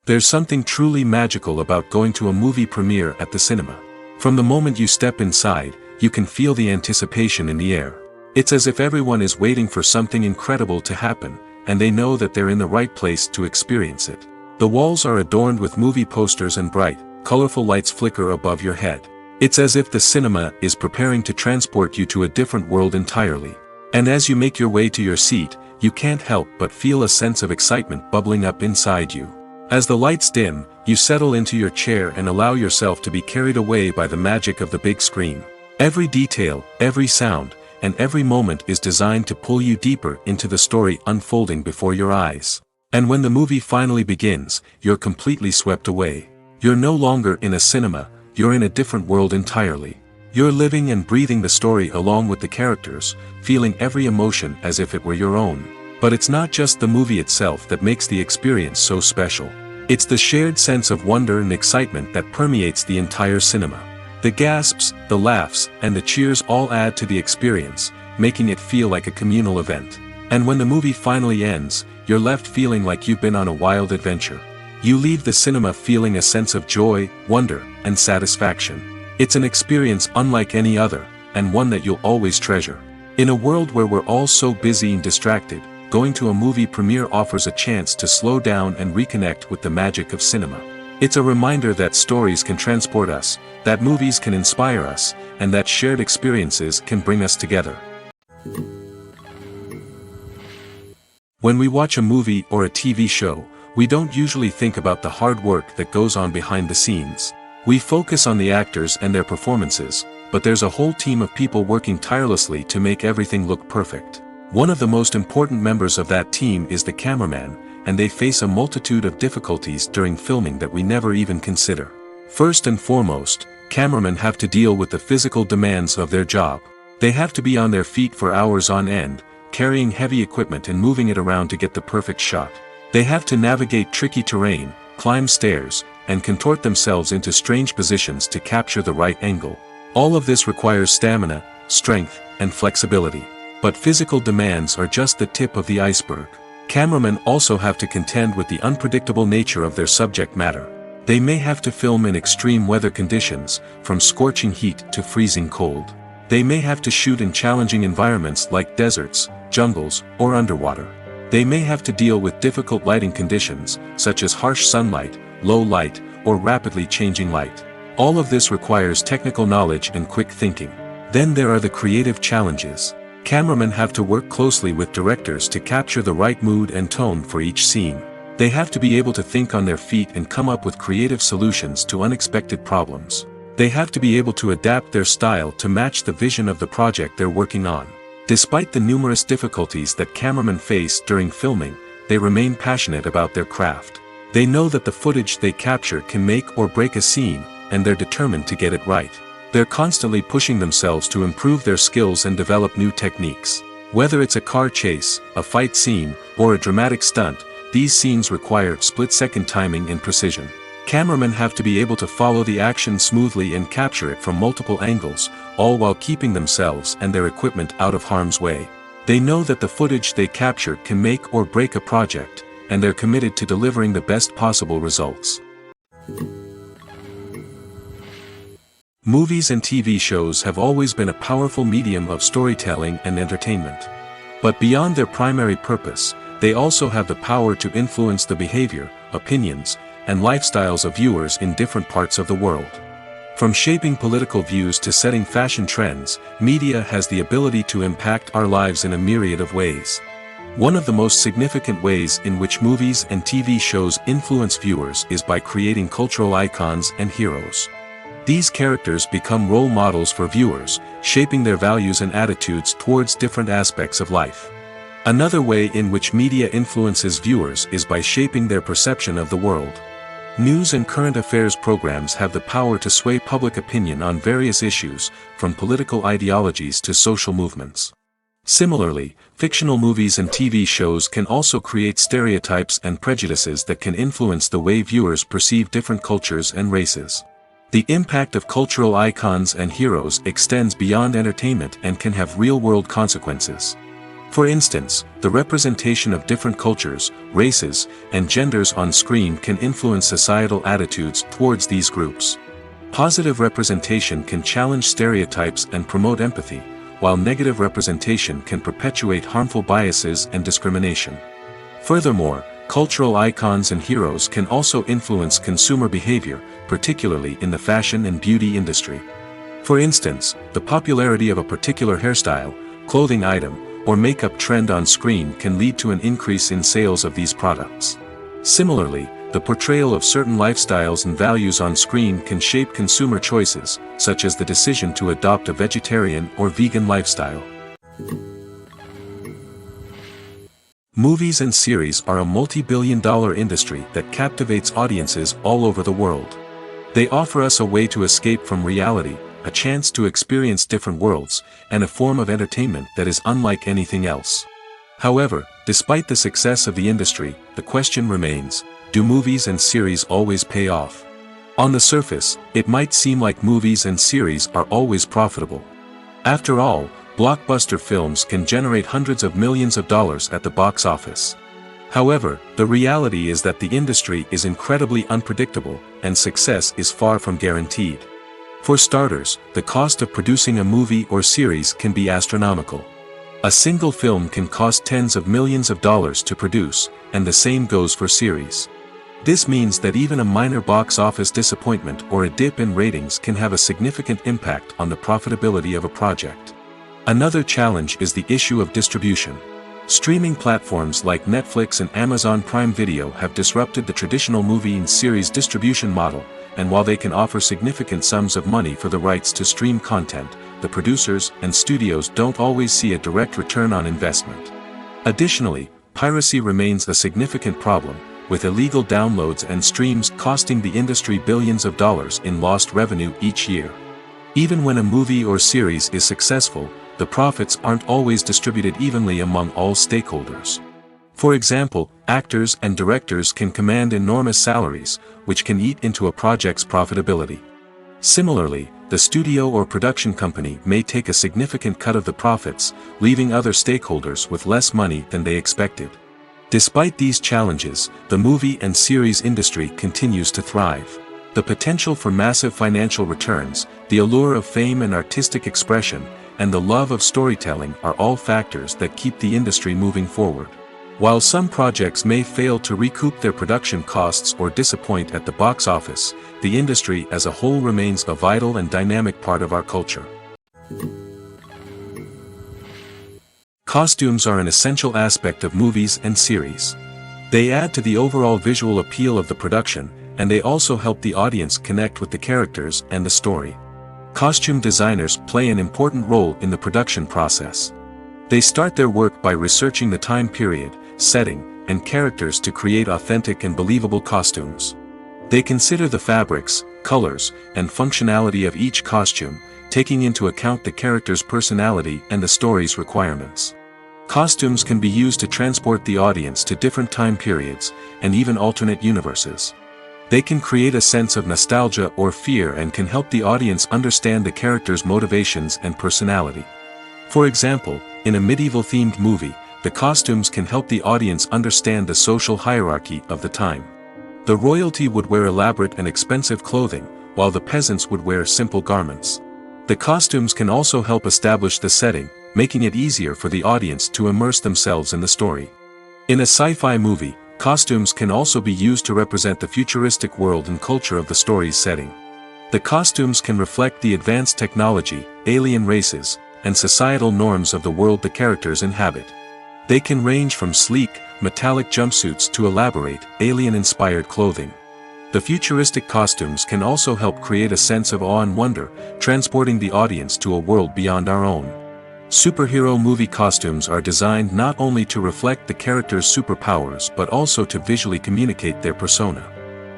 There's something truly magical about going to a movie premiere at the cinema. From the moment you step inside, you can feel the anticipation in the air. It's as if everyone is waiting for something incredible to happen, and they know that they're in the right place to experience it. The walls are adorned with movie posters and bright, colorful lights flicker above your head. It's as if the cinema is preparing to transport you to a different world entirely. And as you make your way to your seat, you can't help but feel a sense of excitement bubbling up inside you. As the lights dim, you settle into your chair and allow yourself to be carried away by the magic of the big screen. Every detail, every sound, and every moment is designed to pull you deeper into the story unfolding before your eyes. And when the movie finally begins, you're completely swept away. You're no longer in a cinema, you're in a different world entirely. You're living and breathing the story along with the characters, feeling every emotion as if it were your own. But it's not just the movie itself that makes the experience so special. It's the shared sense of wonder and excitement that permeates the entire cinema. The gasps, the laughs, and the cheers all add to the experience, making it feel like a communal event. And when the movie finally ends, you're left feeling like you've been on a wild adventure. You leave the cinema feeling a sense of joy, wonder, and satisfaction. It's an experience unlike any other, and one that you'll always treasure. In a world where we're all so busy and distracted, going to a movie premiere offers a chance to slow down and reconnect with the magic of cinema. It's a reminder that stories can transport us, that movies can inspire us, and that shared experiences can bring us together. When we watch a movie or a TV show, we don't usually think about the hard work that goes on behind the scenes. We focus on the actors and their performances, but there's a whole team of people working tirelessly to make everything look perfect. One of the most important members of that team is the cameraman, and they face a multitude of difficulties during filming that we never even consider. First and foremost, cameramen have to deal with the physical demands of their job. They have to be on their feet for hours on end, carrying heavy equipment and moving it around to get the perfect shot. They have to navigate tricky terrain, climb stairs, and contort themselves into strange positions to capture the right angle. All of this requires stamina, strength, and flexibility. But physical demands are just the tip of the iceberg. Cameramen also have to contend with the unpredictable nature of their subject matter. They may have to film in extreme weather conditions, from scorching heat to freezing cold. They may have to shoot in challenging environments like deserts, jungles, or underwater. They may have to deal with difficult lighting conditions, such as harsh sunlight, low light, or rapidly changing light. All of this requires technical knowledge and quick thinking. Then there are the creative challenges. Cameramen have to work closely with directors to capture the right mood and tone for each scene. They have to be able to think on their feet and come up with creative solutions to unexpected problems. They have to be able to adapt their style to match the vision of the project they're working on. Despite the numerous difficulties that cameramen face during filming, they remain passionate about their craft. They know that the footage they capture can make or break a scene, and they're determined to get it right. They're constantly pushing themselves to improve their skills and develop new techniques. Whether it's a car chase, a fight scene, or a dramatic stunt, these scenes require split-second timing and precision. Cameramen have to be able to follow the action smoothly and capture it from multiple angles, all while keeping themselves and their equipment out of harm's way. They know that the footage they capture can make or break a project, and they're committed to delivering the best possible results. Movies and TV shows have always been a powerful medium of storytelling and entertainment. But beyond their primary purpose, they also have the power to influence the behavior, opinions, and lifestyles of viewers in different parts of the world. From shaping political views to setting fashion trends, media has the ability to impact our lives in a myriad of ways. One of the most significant ways in which movies and TV shows influence viewers is by creating cultural icons and heroes. These characters become role models for viewers, shaping their values and attitudes towards different aspects of life. Another way in which media influences viewers is by shaping their perception of the world. News and current affairs programs have the power to sway public opinion on various issues, from political ideologies to social movements. Similarly, fictional movies and TV shows can also create stereotypes and prejudices that can influence the way viewers perceive different cultures and races. The impact of cultural icons and heroes extends beyond entertainment and can have real-world consequences. For instance, the representation of different cultures, races, and genders on screen can influence societal attitudes towards these groups. Positive representation can challenge stereotypes and promote empathy, while negative representation can perpetuate harmful biases and discrimination. Furthermore, cultural icons and heroes can also influence consumer behavior, particularly in the fashion and beauty industry. For instance, the popularity of a particular hairstyle, clothing item, or makeup trend on screen can lead to an increase in sales of these products. Similarly, the portrayal of certain lifestyles and values on screen can shape consumer choices, such as the decision to adopt a vegetarian or vegan lifestyle. Movies and series are a multi-billion-dollar industry that captivates audiences all over the world. They offer us a way to escape from reality, a chance to experience different worlds, and a form of entertainment that is unlike anything else. However, despite the success of the industry, the question remains, do movies and series always pay off? On the surface, it might seem like movies and series are always profitable. After all, blockbuster films can generate hundreds of millions of dollars at the box office. However, the reality is that the industry is incredibly unpredictable, and success is far from guaranteed. For starters, the cost of producing a movie or series can be astronomical. A single film can cost tens of millions of dollars to produce, and the same goes for series. This means that even a minor box office disappointment or a dip in ratings can have a significant impact on the profitability of a project. Another challenge is the issue of distribution. Streaming platforms like Netflix and Amazon Prime Video have disrupted the traditional movie and series distribution model, and while they can offer significant sums of money for the rights to stream content, the producers and studios don't always see a direct return on investment. Additionally, piracy remains a significant problem, with illegal downloads and streams costing the industry billions of dollars in lost revenue each year. Even when a movie or series is successful, the profits aren't always distributed evenly among all stakeholders. For example, actors and directors can command enormous salaries, which can eat into a project's profitability. Similarly, the studio or production company may take a significant cut of the profits, leaving other stakeholders with less money than they expected. Despite these challenges, the movie and series industry continues to thrive. The potential for massive financial returns, the allure of fame and artistic expression, and the love of storytelling are all factors that keep the industry moving forward. While some projects may fail to recoup their production costs or disappoint at the box office, the industry as a whole remains a vital and dynamic part of our culture. Costumes are an essential aspect of movies and series. They add to the overall visual appeal of the production, and they also help the audience connect with the characters and the story. Costume designers play an important role in the production process. They start their work by researching the time period, setting, and characters to create authentic and believable costumes. They consider the fabrics, colors, and functionality of each costume, taking into account the character's personality and the story's requirements. Costumes can be used to transport the audience to different time periods, and even alternate universes. They can create a sense of nostalgia or fear and can help the audience understand the character's motivations and personality. For example, in a medieval-themed movie, the costumes can help the audience understand the social hierarchy of the time. The royalty would wear elaborate and expensive clothing, while the peasants would wear simple garments. The costumes can also help establish the setting, making it easier for the audience to immerse themselves in the story. In a sci-fi movie, costumes can also be used to represent the futuristic world and culture of the story's setting. The costumes can reflect the advanced technology, alien races, and societal norms of the world the characters inhabit. They can range from sleek, metallic jumpsuits to elaborate, alien-inspired clothing. The futuristic costumes can also help create a sense of awe and wonder, transporting the audience to a world beyond our own. Superhero movie costumes are designed not only to reflect the character's superpowers but also to visually communicate their persona.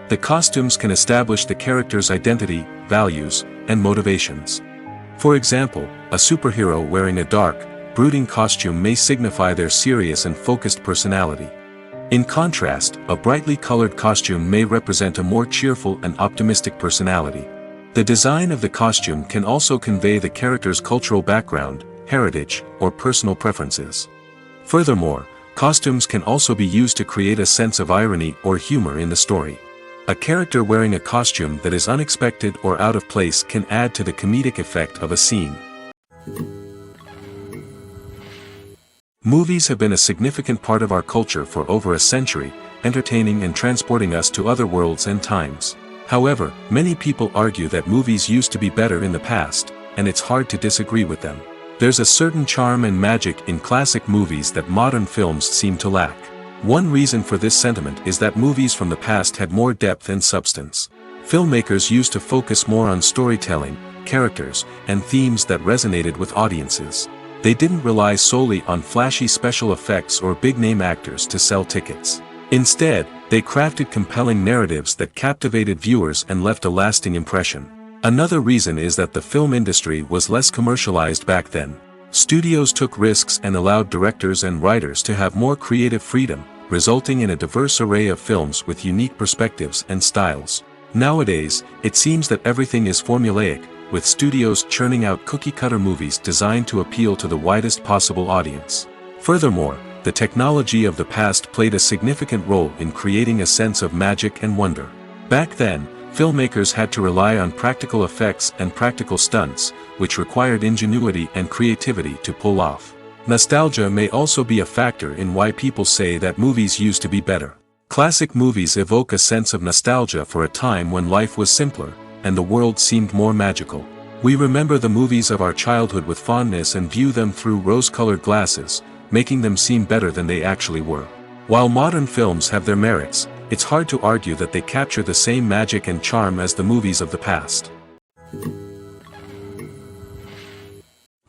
The costumes can establish the character's identity, values, and motivations. For example, a superhero wearing a dark, brooding costume may signify their serious and focused personality. In contrast, a brightly colored costume may represent a more cheerful and optimistic personality. The design of the costume can also convey the character's cultural background, heritage, or personal preferences. Furthermore, costumes can also be used to create a sense of irony or humor in the story. A character wearing a costume that is unexpected or out of place can add to the comedic effect of a scene. Movies have been a significant part of our culture for over a century, entertaining and transporting us to other worlds and times. However, many people argue that movies used to be better in the past, and it's hard to disagree with them. There's a certain charm and magic in classic movies that modern films seem to lack. One reason for this sentiment is that movies from the past had more depth and substance. Filmmakers used to focus more on storytelling, characters, and themes that resonated with audiences. They didn't rely solely on flashy special effects or big-name actors to sell tickets. Instead, they crafted compelling narratives that captivated viewers and left a lasting impression. Another reason is that the film industry was less commercialized back then. Studios took risks and allowed directors and writers to have more creative freedom, resulting in a diverse array of films with unique perspectives and styles. Nowadays, it seems that everything is formulaic, with studios churning out cookie-cutter movies designed to appeal to the widest possible audience. Furthermore, the technology of the past played a significant role in creating a sense of magic and wonder. Back then, filmmakers had to rely on practical effects and practical stunts, which required ingenuity and creativity to pull off. Nostalgia may also be a factor in why people say that movies used to be better. Classic movies evoke a sense of nostalgia for a time when life was simpler, and the world seemed more magical. We remember the movies of our childhood with fondness and view them through rose-colored glasses, making them seem better than they actually were. While modern films have their merits, it's hard to argue that they capture the same magic and charm as the movies of the past.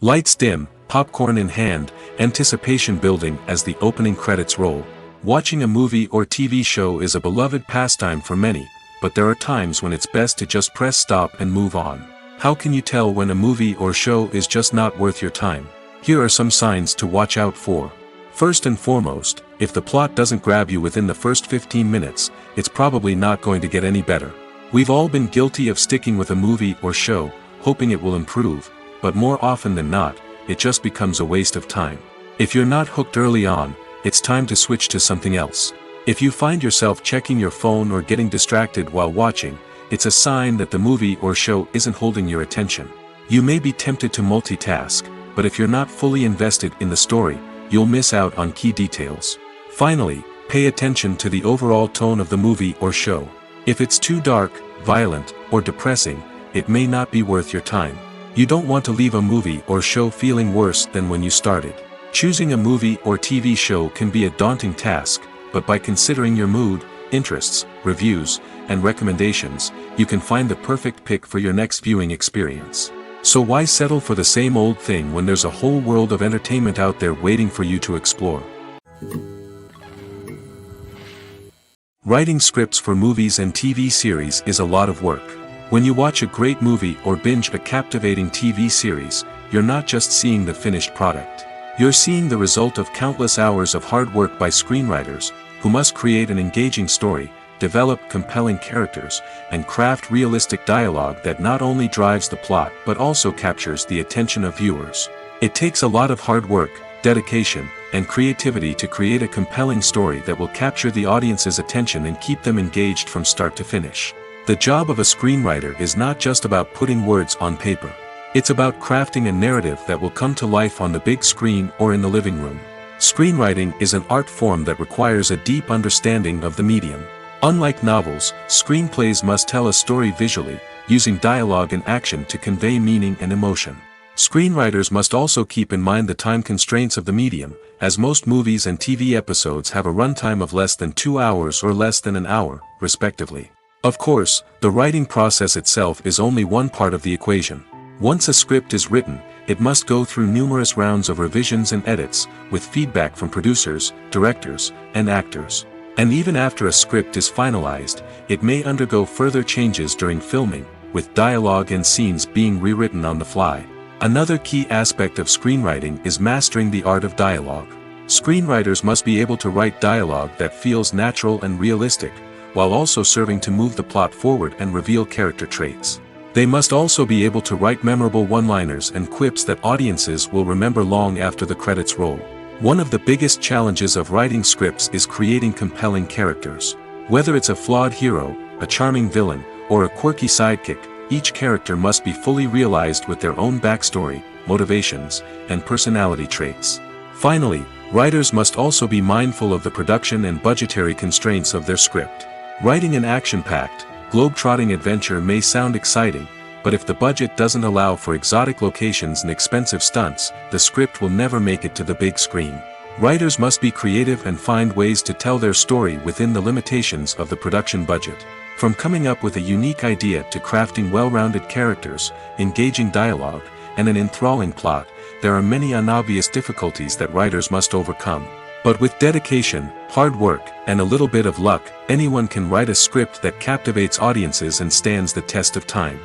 Lights dim, popcorn in hand, anticipation building as the opening credits roll. Watching a movie or TV show is a beloved pastime for many, but there are times when it's best to just press stop and move on. How can you tell when a movie or show is just not worth your time? Here are some signs to watch out for. First and foremost, if the plot doesn't grab you within the first 15 minutes, it's probably not going to get any better. We've all been guilty of sticking with a movie or show, hoping it will improve, but more often than not, it just becomes a waste of time. If you're not hooked early on, it's time to switch to something else. If you find yourself checking your phone or getting distracted while watching, it's a sign that the movie or show isn't holding your attention. You may be tempted to multitask, but if you're not fully invested in the story, you'll miss out on key details. Finally, pay attention to the overall tone of the movie or show. If it's too dark, violent, or depressing, it may not be worth your time. You don't want to leave a movie or show feeling worse than when you started. Choosing a movie or TV show can be a daunting task, but by considering your mood, interests, reviews, and recommendations, you can find the perfect pick for your next viewing experience. So why settle for the same old thing when there's a whole world of entertainment out there waiting for you to explore? Writing scripts for movies and TV series is a lot of work. When you watch a great movie or binge a captivating TV series, you're not just seeing the finished product. You're seeing the result of countless hours of hard work by screenwriters, who must create an engaging story, develop compelling characters, and craft realistic dialogue that not only drives the plot but also captures the attention of viewers. It takes a lot of hard work, dedication, and creativity to create a compelling story that will capture the audience's attention and keep them engaged from start to finish. The job of a screenwriter is not just about putting words on paper. It's about crafting a narrative that will come to life on the big screen or in the living room. Screenwriting is an art form that requires a deep understanding of the medium. Unlike novels, screenplays must tell a story visually, using dialogue and action to convey meaning and emotion. Screenwriters must also keep in mind the time constraints of the medium, as most movies and TV episodes have a runtime of less than 2 hours or less than an hour, respectively. Of course, the writing process itself is only one part of the equation. Once a script is written, it must go through numerous rounds of revisions and edits, with feedback from producers, directors, and actors. And even after a script is finalized, it may undergo further changes during filming, with dialogue and scenes being rewritten on the fly. Another key aspect of screenwriting is mastering the art of dialogue. Screenwriters must be able to write dialogue that feels natural and realistic, while also serving to move the plot forward and reveal character traits. They must also be able to write memorable one-liners and quips that audiences will remember long after the credits roll. One of the biggest challenges of writing scripts is creating compelling characters. Whether it's a flawed hero, a charming villain, or a quirky sidekick, each character must be fully realized with their own backstory, motivations, and personality traits. Finally, writers must also be mindful of the production and budgetary constraints of their script. Writing an action-packed, globe-trotting adventure may sound exciting, but if the budget doesn't allow for exotic locations and expensive stunts, the script will never make it to the big screen. Writers must be creative and find ways to tell their story within the limitations of the production budget. From coming up with a unique idea to crafting well-rounded characters, engaging dialogue, and an enthralling plot, there are many unobvious difficulties that writers must overcome. But with dedication, hard work, and a little bit of luck, anyone can write a script that captivates audiences and stands the test of time.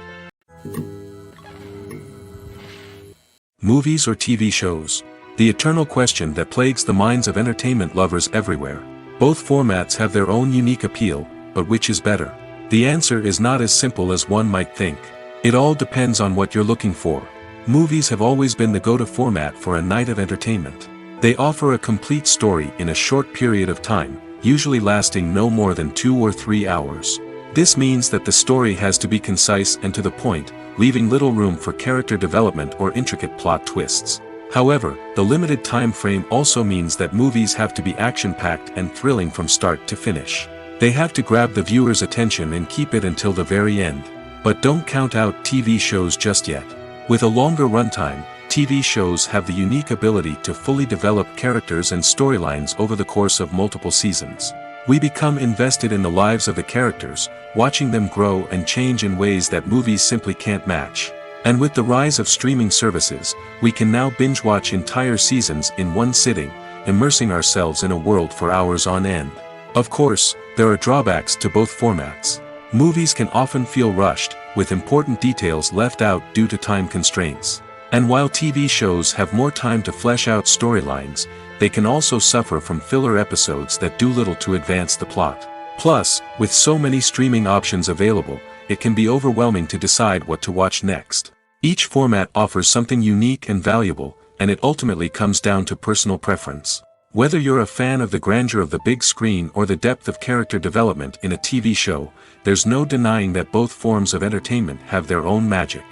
Movies or TV shows? The eternal question that plagues the minds of entertainment lovers everywhere. Both formats have their own unique appeal, but which is better? The answer is not as simple as one might think. It all depends on what you're looking for. Movies have always been the go-to format for a night of entertainment. They offer a complete story in a short period of time, usually lasting no more than 2 or 3 hours. This means that the story has to be concise and to the point, leaving little room for character development or intricate plot twists. However, the limited time frame also means that movies have to be action-packed and thrilling from start to finish. They have to grab the viewer's attention and keep it until the very end. But don't count out TV shows just yet. With a longer runtime, TV shows have the unique ability to fully develop characters and storylines over the course of multiple seasons. We become invested in the lives of the characters, watching them grow and change in ways that movies simply can't match. And with the rise of streaming services, we can now binge-watch entire seasons in one sitting, immersing ourselves in a world for hours on end. Of course, there are drawbacks to both formats. Movies can often feel rushed, with important details left out due to time constraints. And while TV shows have more time to flesh out storylines, they can also suffer from filler episodes that do little to advance the plot. Plus, with so many streaming options available, it can be overwhelming to decide what to watch next. Each format offers something unique and valuable, and it ultimately comes down to personal preference. Whether you're a fan of the grandeur of the big screen or the depth of character development in a TV show, there's no denying that both forms of entertainment have their own magic.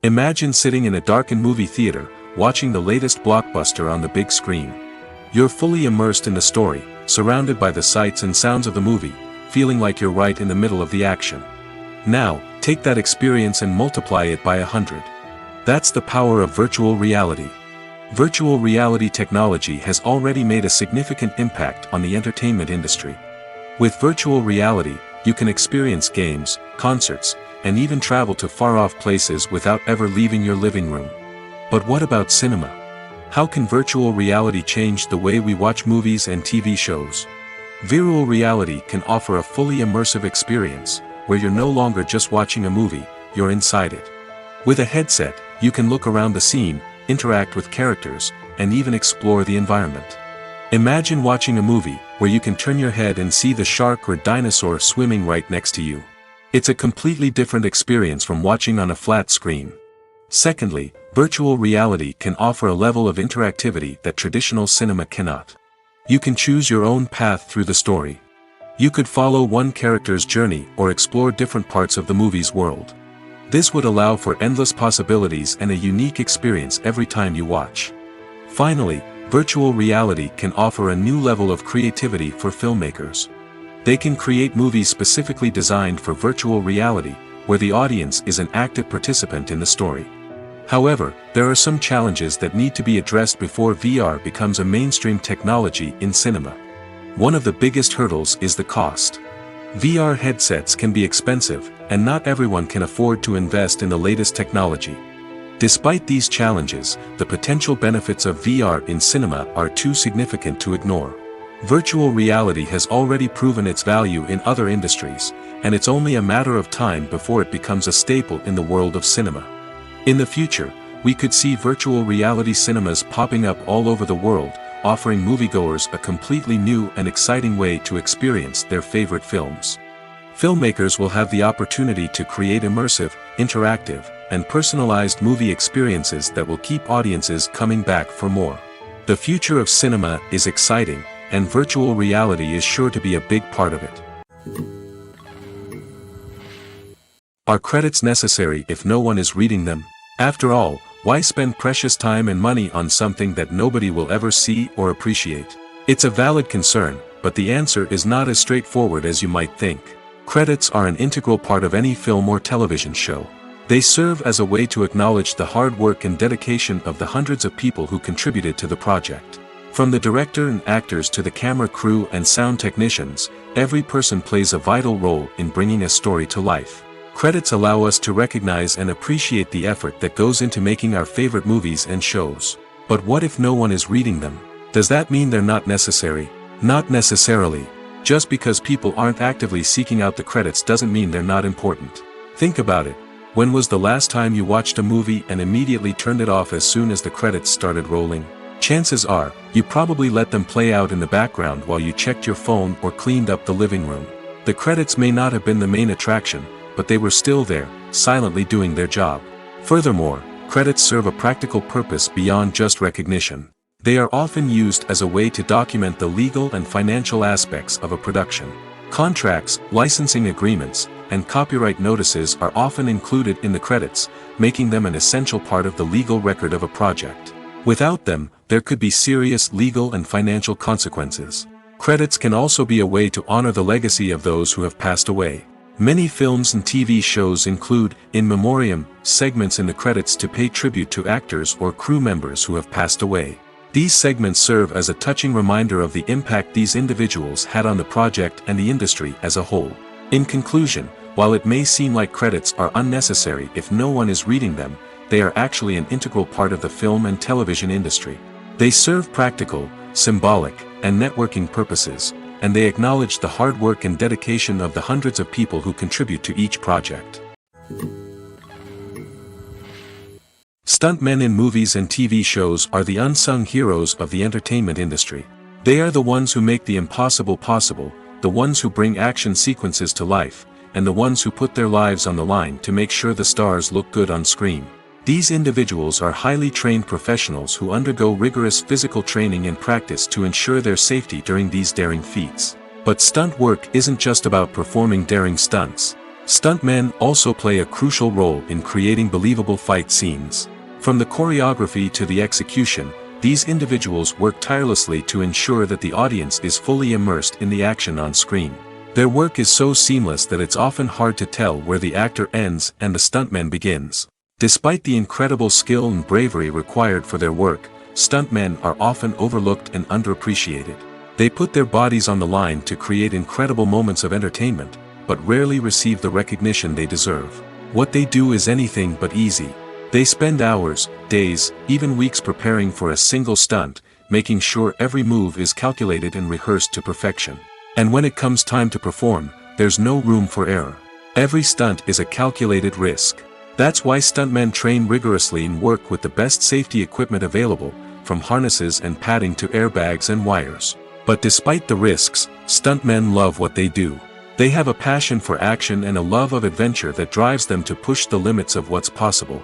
Imagine sitting in a darkened movie theater, watching the latest blockbuster on the big screen. You're fully immersed in the story, surrounded by the sights and sounds of the movie, feeling like you're right in the middle of the action. Now, take that experience and multiply it by 100. That's the power of virtual reality. Virtual reality technology has already made a significant impact on the entertainment industry. With virtual reality, you can experience games, concerts, and even travel to far-off places without ever leaving your living room. But what about cinema? How can virtual reality change the way we watch movies and TV shows? Virtual reality can offer a fully immersive experience, where you're no longer just watching a movie, you're inside it. With a headset, you can look around the scene, interact with characters, and even explore the environment. Imagine watching a movie where you can turn your head and see the shark or dinosaur swimming right next to you. It's a completely different experience from watching on a flat screen. Secondly, virtual reality can offer a level of interactivity that traditional cinema cannot. You can choose your own path through the story. You could follow one character's journey or explore different parts of the movie's world. This would allow for endless possibilities and a unique experience every time you watch. Finally, virtual reality can offer a new level of creativity for filmmakers. They can create movies specifically designed for virtual reality, where the audience is an active participant in the story. However, there are some challenges that need to be addressed before VR becomes a mainstream technology in cinema. One of the biggest hurdles is the cost. VR headsets can be expensive, and not everyone can afford to invest in the latest technology. Despite these challenges, the potential benefits of VR in cinema are too significant to ignore. Virtual reality has already proven its value in other industries, and it's only a matter of time before it becomes a staple in the world of cinema. In the future, we could see virtual reality cinemas popping up all over the world, offering moviegoers a completely new and exciting way to experience their favorite films. Filmmakers will have the opportunity to create immersive, interactive, and personalized movie experiences that will keep audiences coming back for more. The future of cinema is exciting, and virtual reality is sure to be a big part of it. Are credits necessary if no one is reading them? After all, why spend precious time and money on something that nobody will ever see or appreciate? It's a valid concern, but the answer is not as straightforward as you might think. Credits are an integral part of any film or television show. They serve as a way to acknowledge the hard work and dedication of the hundreds of people who contributed to the project. From the director and actors to the camera crew and sound technicians, every person plays a vital role in bringing a story to life. Credits allow us to recognize and appreciate the effort that goes into making our favorite movies and shows. But what if no one is reading them? Does that mean they're not necessary? Not necessarily. Just because people aren't actively seeking out the credits doesn't mean they're not important. Think about it. When was the last time you watched a movie and immediately turned it off as soon as the credits started rolling? Chances are, you probably let them play out in the background while you checked your phone or cleaned up the living room. The credits may not have been the main attraction, but they were still there, silently doing their job. Furthermore, credits serve a practical purpose beyond just recognition. They are often used as a way to document the legal and financial aspects of a production. Contracts, licensing agreements, and copyright notices are often included in the credits, making them an essential part of the legal record of a project. Without them, there could be serious legal and financial consequences. Credits can also be a way to honor the legacy of those who have passed away. Many films and TV shows include, in memoriam, segments in the credits to pay tribute to actors or crew members who have passed away. These segments serve as a touching reminder of the impact these individuals had on the project and the industry as a whole. In conclusion, while it may seem like credits are unnecessary if no one is reading them, they are actually an integral part of the film and television industry. They serve practical, symbolic, and networking purposes, and they acknowledge the hard work and dedication of the hundreds of people who contribute to each project. Stuntmen in movies and TV shows are the unsung heroes of the entertainment industry. They are the ones who make the impossible possible, the ones who bring action sequences to life, and the ones who put their lives on the line to make sure the stars look good on screen. These individuals are highly trained professionals who undergo rigorous physical training and practice to ensure their safety during these daring feats. But stunt work isn't just about performing daring stunts. Stuntmen also play a crucial role in creating believable fight scenes. From the choreography to the execution, these individuals work tirelessly to ensure that the audience is fully immersed in the action on screen. Their work is so seamless that it's often hard to tell where the actor ends and the stuntman begins. Despite the incredible skill and bravery required for their work, stuntmen are often overlooked and underappreciated. They put their bodies on the line to create incredible moments of entertainment, but rarely receive the recognition they deserve. What they do is anything but easy. They spend hours, days, even weeks preparing for a single stunt, making sure every move is calculated and rehearsed to perfection. And when it comes time to perform, there's no room for error. Every stunt is a calculated risk. That's why stuntmen train rigorously and work with the best safety equipment available, from harnesses and padding to airbags and wires. But despite the risks, stuntmen love what they do. They have a passion for action and a love of adventure that drives them to push the limits of what's possible.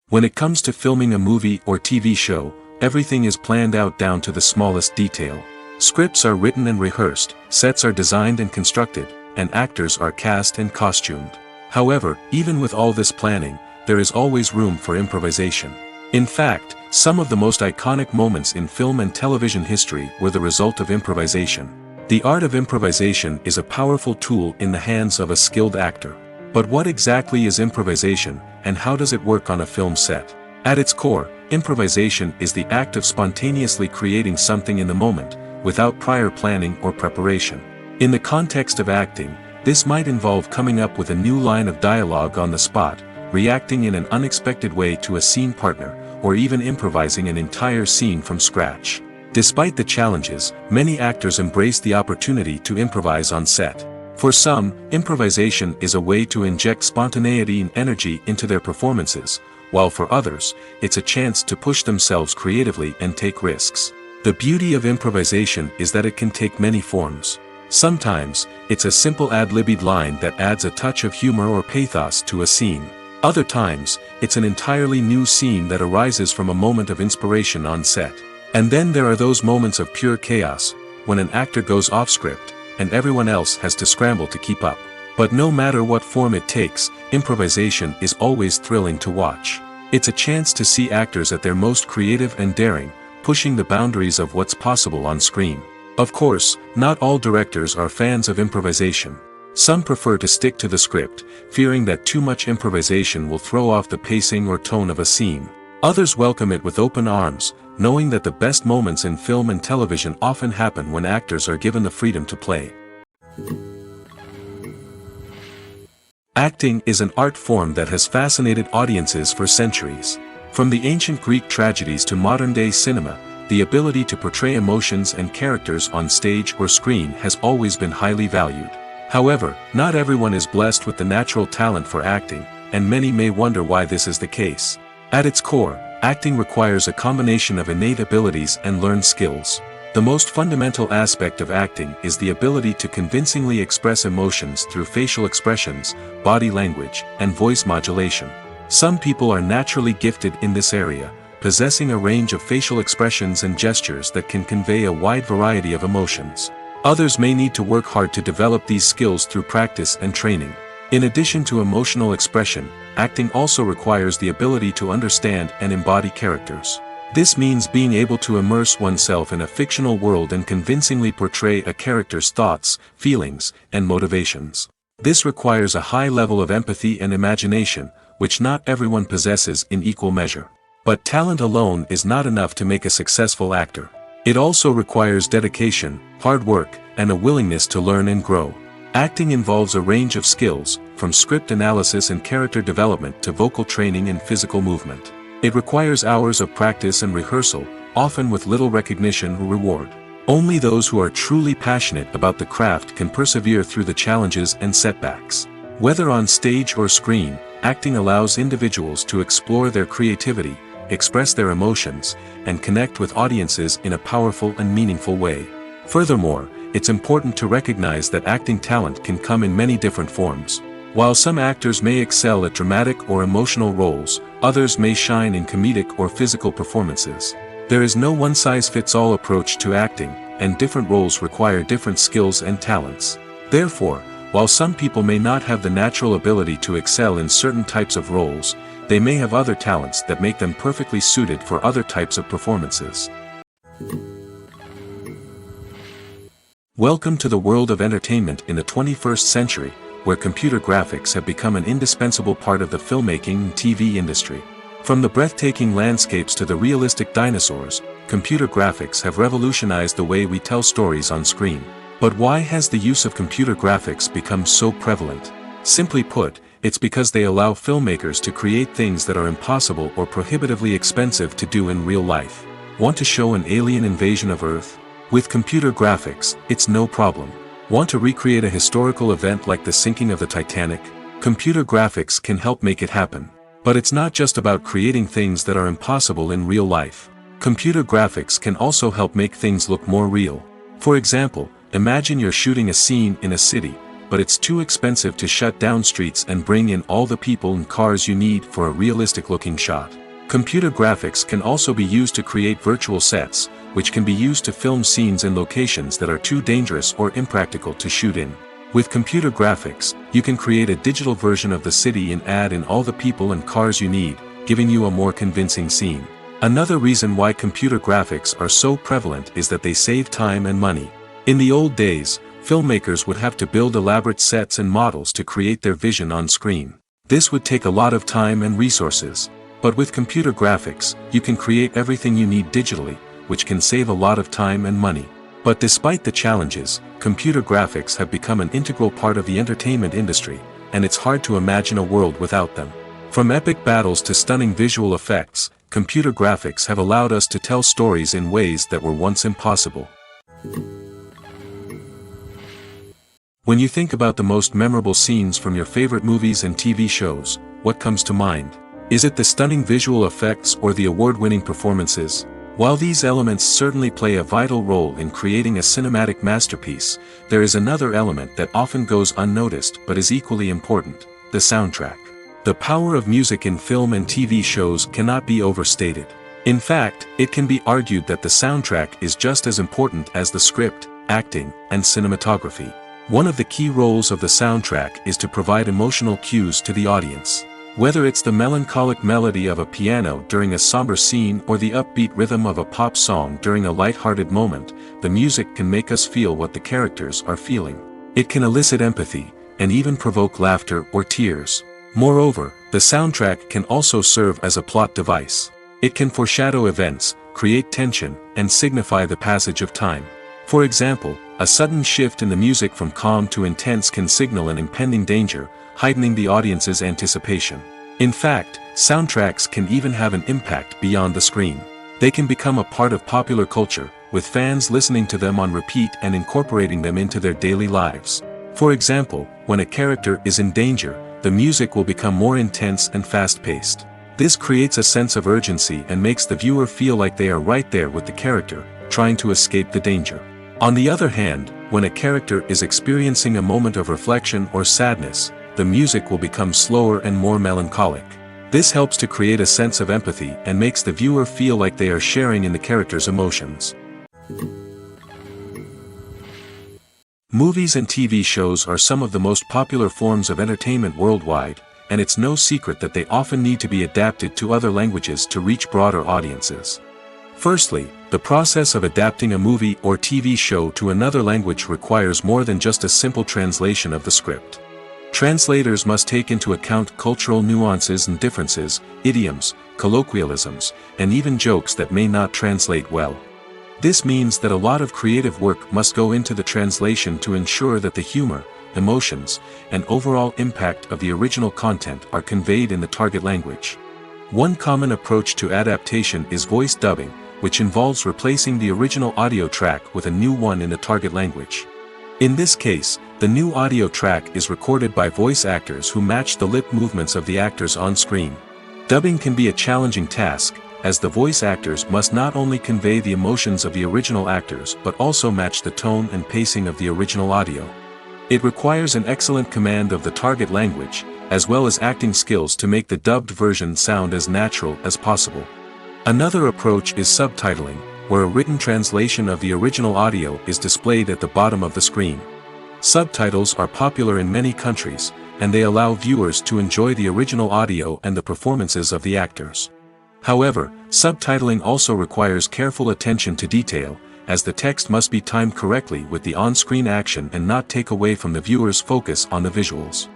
When it comes to filming a movie or TV show, everything is planned out down to the smallest detail. Scripts are written and rehearsed, sets are designed and constructed, and actors are cast and costumed. However, even with all this planning, there is always room for improvisation. In fact, some of the most iconic moments in film and television history were the result of improvisation. The art of improvisation is a powerful tool in the hands of a skilled actor. But what exactly is improvisation, and how does it work on a film set? At its core, improvisation is the act of spontaneously creating something in the moment, without prior planning or preparation. In the context of acting, this might involve coming up with a new line of dialogue on the spot, reacting in an unexpected way to a scene partner, or even improvising an entire scene from scratch. Despite the challenges, many actors embrace the opportunity to improvise on set. For some, improvisation is a way to inject spontaneity and energy into their performances, while for others, it's a chance to push themselves creatively and take risks. The beauty of improvisation is that it can take many forms. Sometimes, it's a simple ad-libbed line that adds a touch of humor or pathos to a scene. Other times, it's an entirely new scene that arises from a moment of inspiration on set. And then there are those moments of pure chaos, when an actor goes off script, and everyone else has to scramble to keep up. But no matter what form it takes, improvisation is always thrilling to watch. It's a chance to see actors at their most creative and daring, pushing the boundaries of what's possible on screen. Of course, not all directors are fans of improvisation. Some prefer to stick to the script, fearing that too much improvisation will throw off the pacing or tone of a scene. Others welcome it with open arms, knowing that the best moments in film and television often happen when actors are given the freedom to play. Acting is an art form that has fascinated audiences for centuries. From the ancient Greek tragedies to modern-day cinema, the ability to portray emotions and characters on stage or screen has always been highly valued. However, not everyone is blessed with the natural talent for acting, and many may wonder why this is the case. At its core, acting requires a combination of innate abilities and learned skills. The most fundamental aspect of acting is the ability to convincingly express emotions through facial expressions, body language, and voice modulation. Some people are naturally gifted in this area, possessing a range of facial expressions and gestures that can convey a wide variety of emotions. Others may need to work hard to develop these skills through practice and training. In addition to emotional expression, acting also requires the ability to understand and embody characters. This means being able to immerse oneself in a fictional world and convincingly portray a character's thoughts, feelings, and motivations. This requires a high level of empathy and imagination, which not everyone possesses in equal measure. But talent alone is not enough to make a successful actor. It also requires dedication, hard work, and a willingness to learn and grow. Acting involves a range of skills, from script analysis and character development to vocal training and physical movement. It requires hours of practice and rehearsal, often with little recognition or reward. Only those who are truly passionate about the craft can persevere through the challenges and setbacks. Whether on stage or screen, acting allows individuals to explore their creativity, express their emotions, and connect with audiences in a powerful and meaningful way. Furthermore, it's important to recognize that acting talent can come in many different forms. While some actors may excel at dramatic or emotional roles, others may shine in comedic or physical performances. There is no one-size-fits-all approach to acting, and different roles require different skills and talents. Therefore, while some people may not have the natural ability to excel in certain types of roles, they may have other talents that make them perfectly suited for other types of performances. Welcome to the world of entertainment in the 21st century, where computer graphics have become an indispensable part of the filmmaking and TV industry. From the breathtaking landscapes to the realistic dinosaurs, computer graphics have revolutionized the way we tell stories on screen. But why has the use of computer graphics become so prevalent? Simply put, it's because they allow filmmakers to create things that are impossible or prohibitively expensive to do in real life. Want to show an alien invasion of Earth? With computer graphics, it's no problem. Want to recreate a historical event like the sinking of the Titanic? Computer graphics can help make it happen. But it's not just about creating things that are impossible in real life. Computer graphics can also help make things look more real. For example, imagine you're shooting a scene in a city, but it's too expensive to shut down streets and bring in all the people and cars you need for a realistic-looking shot. Computer graphics can also be used to create virtual sets, which can be used to film scenes in locations that are too dangerous or impractical to shoot in. With computer graphics, you can create a digital version of the city and add in all the people and cars you need, giving you a more convincing scene. Another reason why computer graphics are so prevalent is that they save time and money. In the old days, filmmakers would have to build elaborate sets and models to create their vision on screen. This would take a lot of time and resources. But with computer graphics, you can create everything you need digitally, which can save a lot of time and money. But despite the challenges, computer graphics have become an integral part of the entertainment industry, and it's hard to imagine a world without them. From epic battles to stunning visual effects, computer graphics have allowed us to tell stories in ways that were once impossible. When you think about the most memorable scenes from your favorite movies and TV shows, what comes to mind? Is it the stunning visual effects or the award-winning performances? While these elements certainly play a vital role in creating a cinematic masterpiece, there is another element that often goes unnoticed but is equally important: the soundtrack. The power of music in film and TV shows cannot be overstated. In fact, it can be argued that the soundtrack is just as important as the script, acting, and cinematography. One of the key roles of the soundtrack is to provide emotional cues to the audience. Whether it's the melancholic melody of a piano during a somber scene or the upbeat rhythm of a pop song during a light-hearted moment, the music can make us feel what the characters are feeling. It can elicit empathy, and even provoke laughter or tears. Moreover, the soundtrack can also serve as a plot device. It can foreshadow events, create tension, and signify the passage of time. For example, a sudden shift in the music from calm to intense can signal an impending danger, heightening the audience's anticipation. In fact, soundtracks can even have an impact beyond the screen. They can become a part of popular culture, with fans listening to them on repeat and incorporating them into their daily lives. For example, when a character is in danger, the music will become more intense and fast-paced. This creates a sense of urgency and makes the viewer feel like they are right there with the character, trying to escape the danger. On the other hand, when a character is experiencing a moment of reflection or sadness, the music will become slower and more melancholic. This helps to create a sense of empathy and makes the viewer feel like they are sharing in the character's emotions. Movies and TV shows are some of the most popular forms of entertainment worldwide, and it's no secret that they often need to be adapted to other languages to reach broader audiences. Firstly, the process of adapting a movie or TV show to another language requires more than just a simple translation of the script. Translators must take into account cultural nuances and differences, idioms, colloquialisms, and even jokes that may not translate well. This means that a lot of creative work must go into the translation to ensure that the humor, emotions, and overall impact of the original content are conveyed in the target language. One common approach to adaptation is voice dubbing, which involves replacing the original audio track with a new one in the target language. In this case, the new audio track is recorded by voice actors who match the lip movements of the actors on screen. Dubbing can be a challenging task, as the voice actors must not only convey the emotions of the original actors but also match the tone and pacing of the original audio. It requires an excellent command of the target language, as well as acting skills to make the dubbed version sound as natural as possible. Another approach is subtitling, where a written translation of the original audio is displayed at the bottom of the screen. Subtitles are popular in many countries, and they allow viewers to enjoy the original audio and the performances of the actors. However, subtitling also requires careful attention to detail, as the text must be timed correctly with the on-screen action and not take away from the viewer's focus on the visuals.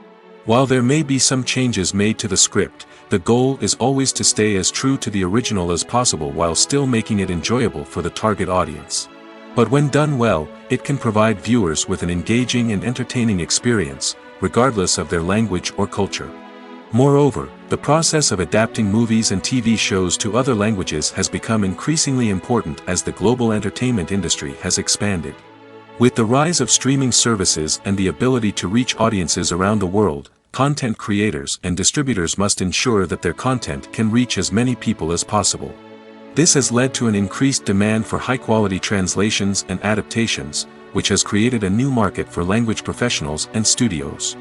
While there may be some changes made to the script, the goal is always to stay as true to the original as possible while still making it enjoyable for the target audience. But when done well, it can provide viewers with an engaging and entertaining experience, regardless of their language or culture. Moreover, the process of adapting movies and TV shows to other languages has become increasingly important as the global entertainment industry has expanded. With the rise of streaming services and the ability to reach audiences around the world, content creators and distributors must ensure that their content can reach as many people as possible. This has led to an increased demand for high-quality translations and adaptations, which has created a new market for language professionals and studios.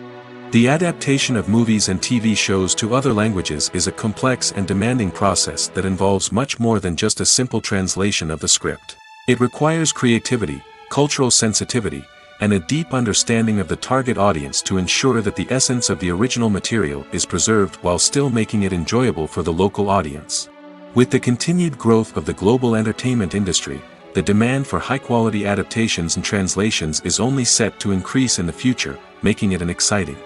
The adaptation of movies and TV shows to other languages is a complex and demanding process that involves much more than just a simple translation of the script. It requires creativity, cultural sensitivity, and a deep understanding of the target audience to ensure that the essence of the original material is preserved while still making it enjoyable for the local audience. With the continued growth of the global entertainment industry, the demand for high-quality adaptations and translations is only set to increase in the future, making it an exciting.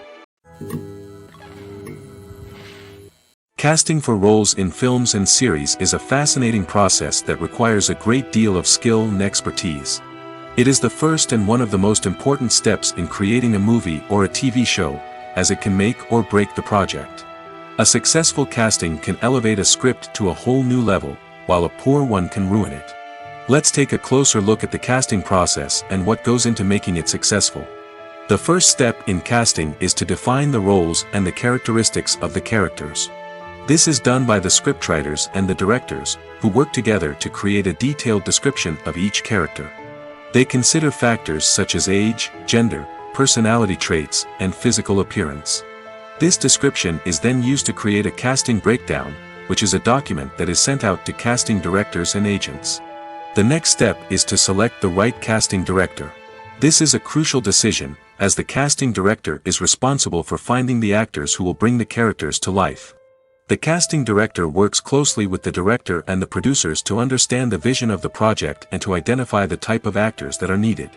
Casting for roles in films and series is a fascinating process that requires a great deal of skill and expertise. It is the first and one of the most important steps in creating a movie or a TV show, as it can make or break the project. A successful casting can elevate a script to a whole new level, while a poor one can ruin it. Let's take a closer look at the casting process and what goes into making it successful. The first step in casting is to define the roles and the characteristics of the characters. This is done by the scriptwriters and the directors, who work together to create a detailed description of each character. They consider factors such as age, gender, personality traits, and physical appearance. This description is then used to create a casting breakdown, which is a document that is sent out to casting directors and agents. The next step is to select the right casting director. This is a crucial decision, as the casting director is responsible for finding the actors who will bring the characters to life. The casting director works closely with the director and the producers to understand the vision of the project and to identify the type of actors that are needed.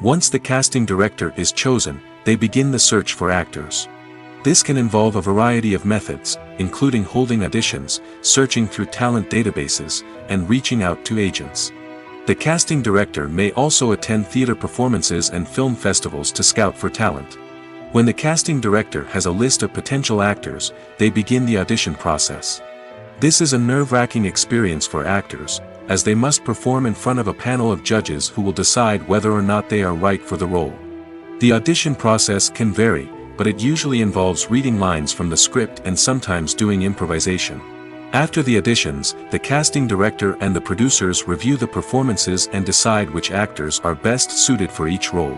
Once the casting director is chosen, they begin the search for actors. This can involve a variety of methods, including holding auditions, searching through talent databases, and reaching out to agents. The casting director may also attend theater performances and film festivals to scout for talent. When the casting director has a list of potential actors, they begin the audition process. This is a nerve-wracking experience for actors, as they must perform in front of a panel of judges who will decide whether or not they are right for the role. The audition process can vary, but it usually involves reading lines from the script and sometimes doing improvisation. After the auditions, the casting director and the producers review the performances and decide which actors are best suited for each role.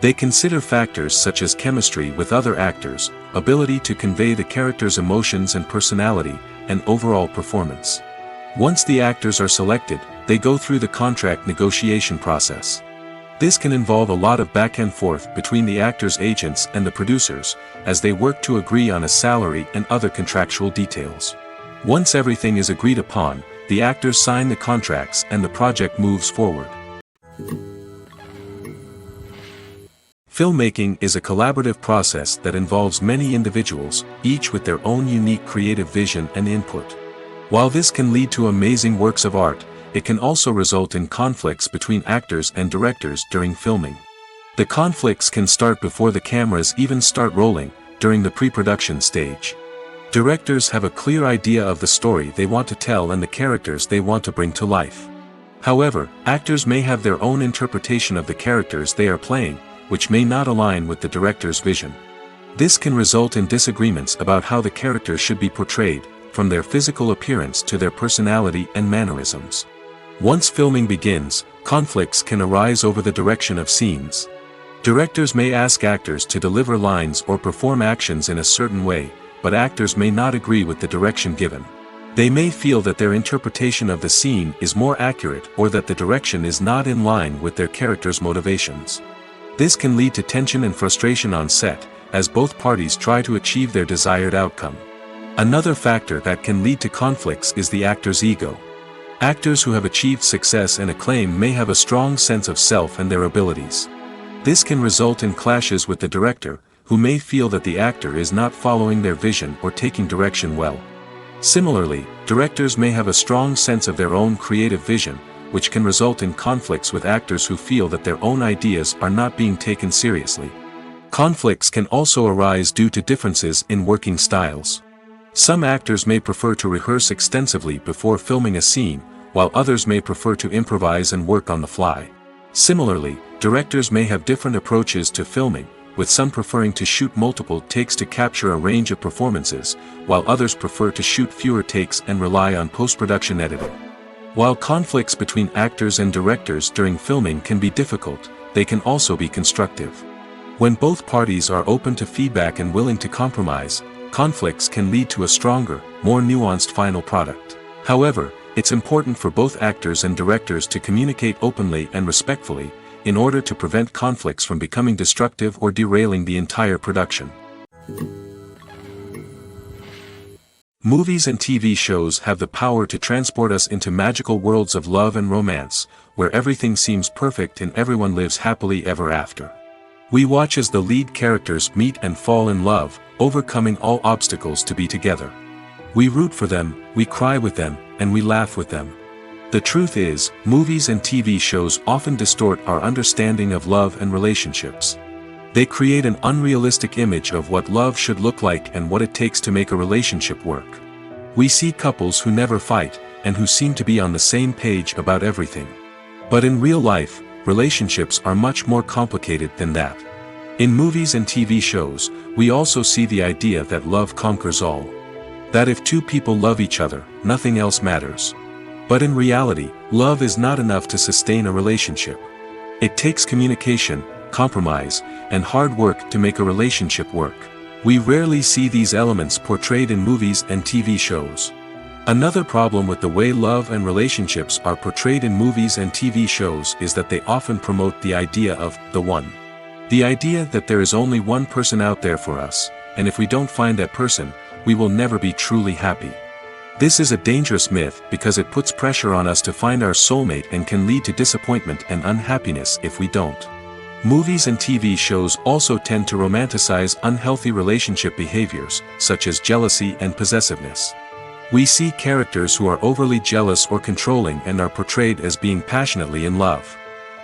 They consider factors such as chemistry with other actors, ability to convey the character's emotions and personality, and overall performance. Once the actors are selected, they go through the contract negotiation process. This can involve a lot of back and forth between the actors' agents and the producers, as they work to agree on a salary and other contractual details. Once everything is agreed upon, the actors sign the contracts and the project moves forward. Filmmaking is a collaborative process that involves many individuals, each with their own unique creative vision and input. While this can lead to amazing works of art, it can also result in conflicts between actors and directors during filming. The conflicts can start before the cameras even start rolling, during the pre-production stage. Directors have a clear idea of the story they want to tell and the characters they want to bring to life. However, actors may have their own interpretation of the characters they are playing, which may not align with the director's vision. This can result in disagreements about how the characters should be portrayed, from their physical appearance to their personality and mannerisms. Once filming begins, conflicts can arise over the direction of scenes. Directors may ask actors to deliver lines or perform actions in a certain way, but actors may not agree with the direction given. They may feel that their interpretation of the scene is more accurate or that the direction is not in line with their character's motivations. This can lead to tension and frustration on set, as both parties try to achieve their desired outcome. Another factor that can lead to conflicts is the actor's ego. Actors who have achieved success and acclaim may have a strong sense of self and their abilities. This can result in clashes with the director, who may feel that the actor is not following their vision or taking direction well. Similarly, directors may have a strong sense of their own creative vision, which can result in conflicts with actors who feel that their own ideas are not being taken seriously. Conflicts can also arise due to differences in working styles. Some actors may prefer to rehearse extensively before filming a scene, while others may prefer to improvise and work on the fly. Similarly, directors may have different approaches to filming, with some preferring to shoot multiple takes to capture a range of performances, while others prefer to shoot fewer takes and rely on post-production editing. While conflicts between actors and directors during filming can be difficult, they can also be constructive. When both parties are open to feedback and willing to compromise, conflicts can lead to a stronger, more nuanced final product. However, it's important for both actors and directors to communicate openly and respectfully, in order to prevent conflicts from becoming destructive or derailing the entire production. Movies and TV shows have the power to transport us into magical worlds of love and romance, where everything seems perfect and everyone lives happily ever after. We watch as the lead characters meet and fall in love, overcoming all obstacles to be together. We root for them, we cry with them, and we laugh with them. The truth is, movies and TV shows often distort our understanding of love and relationships. They create an unrealistic image of what love should look like and what it takes to make a relationship work. We see couples who never fight, and who seem to be on the same page about everything. But in real life, relationships are much more complicated than that. In movies and TV shows, we also see the idea that love conquers all. That if two people love each other, nothing else matters. But in reality, love is not enough to sustain a relationship. It takes communication, compromise, and hard work to make a relationship work. We rarely see these elements portrayed in movies and TV shows. Another problem with the way love and relationships are portrayed in movies and TV shows is that they often promote the idea of the one. The idea that there is only one person out there for us, and if we don't find that person, we will never be truly happy. This is a dangerous myth because it puts pressure on us to find our soulmate and can lead to disappointment and unhappiness if we don't. Movies and TV shows also tend to romanticize unhealthy relationship behaviors, such as jealousy and possessiveness. We see characters who are overly jealous or controlling and are portrayed as being passionately in love.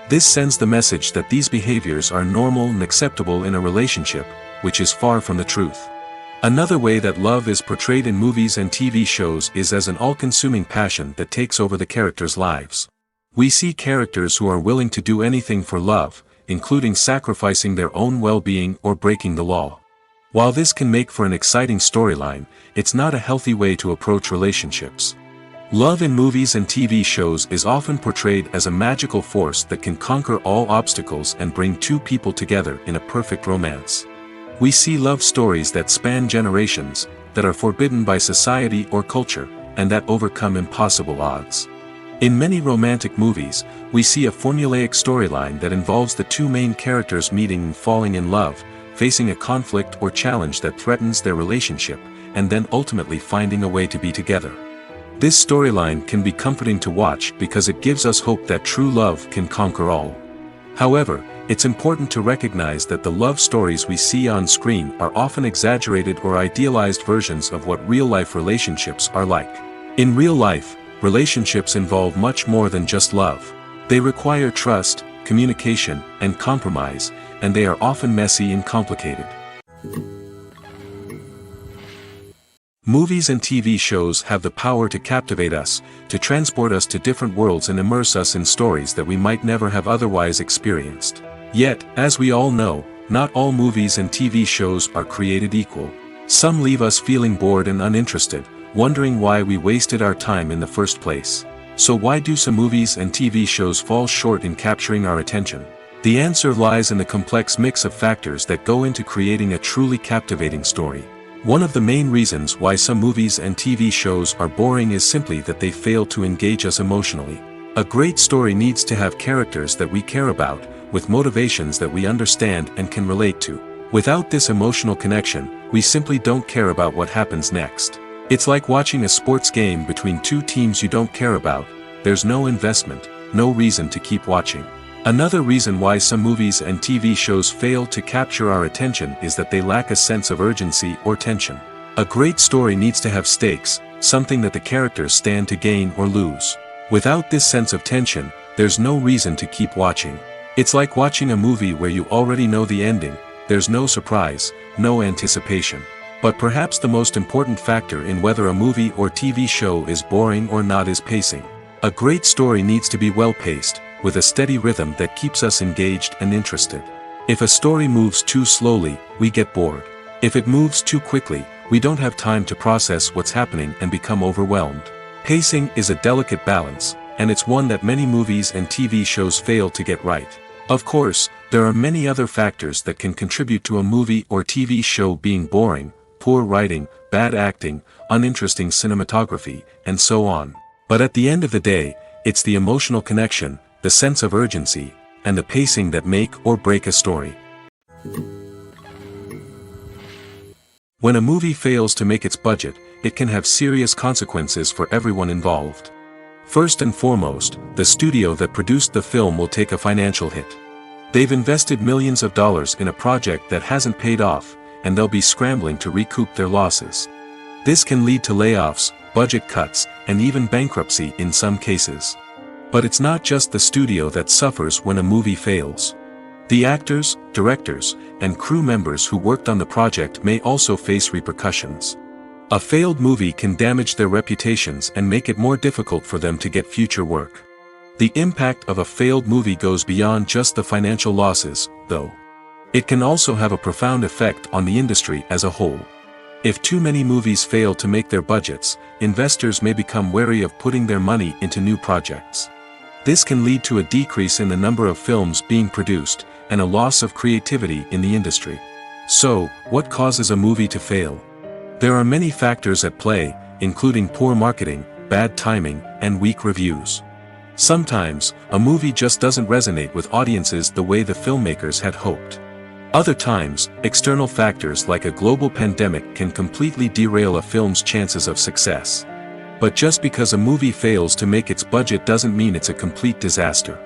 This sends the message that these behaviors are normal and acceptable in a relationship, which is far from the truth. Another way that love is portrayed in movies and TV shows is as an all-consuming passion that takes over the characters' lives. We see characters who are willing to do anything for love, including sacrificing their own well-being or breaking the law. While this can make for an exciting storyline, it's not a healthy way to approach relationships. Love in movies and TV shows is often portrayed as a magical force that can conquer all obstacles and bring two people together in a perfect romance. We see love stories that span generations, that are forbidden by society or culture, and that overcome impossible odds. In many romantic movies, we see a formulaic storyline that involves the two main characters meeting and falling in love, facing a conflict or challenge that threatens their relationship, and then ultimately finding a way to be together. This storyline can be comforting to watch because it gives us hope that true love can conquer all. However, it's important to recognize that the love stories we see on screen are often exaggerated or idealized versions of what real-life relationships are like. In real life, relationships involve much more than just love. They require trust, communication, and compromise, and they are often messy and complicated. Movies and TV shows have the power to captivate us, to transport us to different worlds and immerse us in stories that we might never have otherwise experienced. Yet, as we all know, not all movies and TV shows are created equal. Some leave us feeling bored and uninterested, wondering why we wasted our time in the first place. So why do some movies and TV shows fall short in capturing our attention? The answer lies in the complex mix of factors that go into creating a truly captivating story. One of the main reasons why some movies and TV shows are boring is simply that they fail to engage us emotionally. A great story needs to have characters that we care about, with motivations that we understand and can relate to. Without this emotional connection, we simply don't care about what happens next. It's like watching a sports game between two teams you don't care about. There's no investment, no reason to keep watching. Another reason why some movies and TV shows fail to capture our attention is that they lack a sense of urgency or tension. A great story needs to have stakes, something that the characters stand to gain or lose. Without this sense of tension, there's no reason to keep watching. It's like watching a movie where you already know the ending. There's no surprise, no anticipation. But perhaps the most important factor in whether a movie or TV show is boring or not is pacing. A great story needs to be well-paced, with a steady rhythm that keeps us engaged and interested. If a story moves too slowly, we get bored. If it moves too quickly, we don't have time to process what's happening and become overwhelmed. Pacing is a delicate balance, and it's one that many movies and TV shows fail to get right. Of course, there are many other factors that can contribute to a movie or TV show being boring: poor writing, bad acting, uninteresting cinematography, and so on. But at the end of the day, it's the emotional connection, the sense of urgency, and the pacing that make or break a story. When a movie fails to make its budget, it can have serious consequences for everyone involved. First and foremost, the studio that produced the film will take a financial hit. They've invested millions of dollars in a project that hasn't paid off, and they'll be scrambling to recoup their losses. This can lead to layoffs, budget cuts, and even bankruptcy in some cases. But it's not just the studio that suffers when a movie fails. The actors, directors, and crew members who worked on the project may also face repercussions. A failed movie can damage their reputations and make it more difficult for them to get future work. The impact of a failed movie goes beyond just the financial losses, though. It can also have a profound effect on the industry as a whole. If too many movies fail to make their budgets, investors may become wary of putting their money into new projects. This can lead to a decrease in the number of films being produced, and a loss of creativity in the industry. So, what causes a movie to fail? There are many factors at play, including poor marketing, bad timing, and weak reviews. Sometimes, a movie just doesn't resonate with audiences the way the filmmakers had hoped. Other times, external factors like a global pandemic can completely derail a film's chances of success. But just because a movie fails to make its budget doesn't mean it's a complete disaster.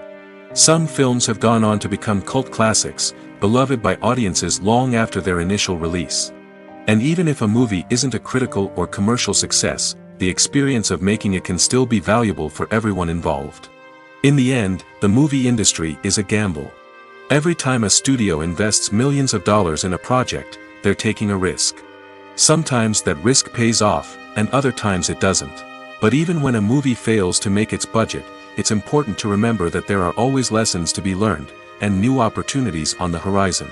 Some films have gone on to become cult classics, beloved by audiences long after their initial release. And even if a movie isn't a critical or commercial success, the experience of making it can still be valuable for everyone involved. In the end, the movie industry is a gamble. Every time a studio invests millions of dollars in a project, they're taking a risk. Sometimes that risk pays off, and other times it doesn't. But even when a movie fails to make its budget, it's important to remember that there are always lessons to be learned, and new opportunities on the horizon.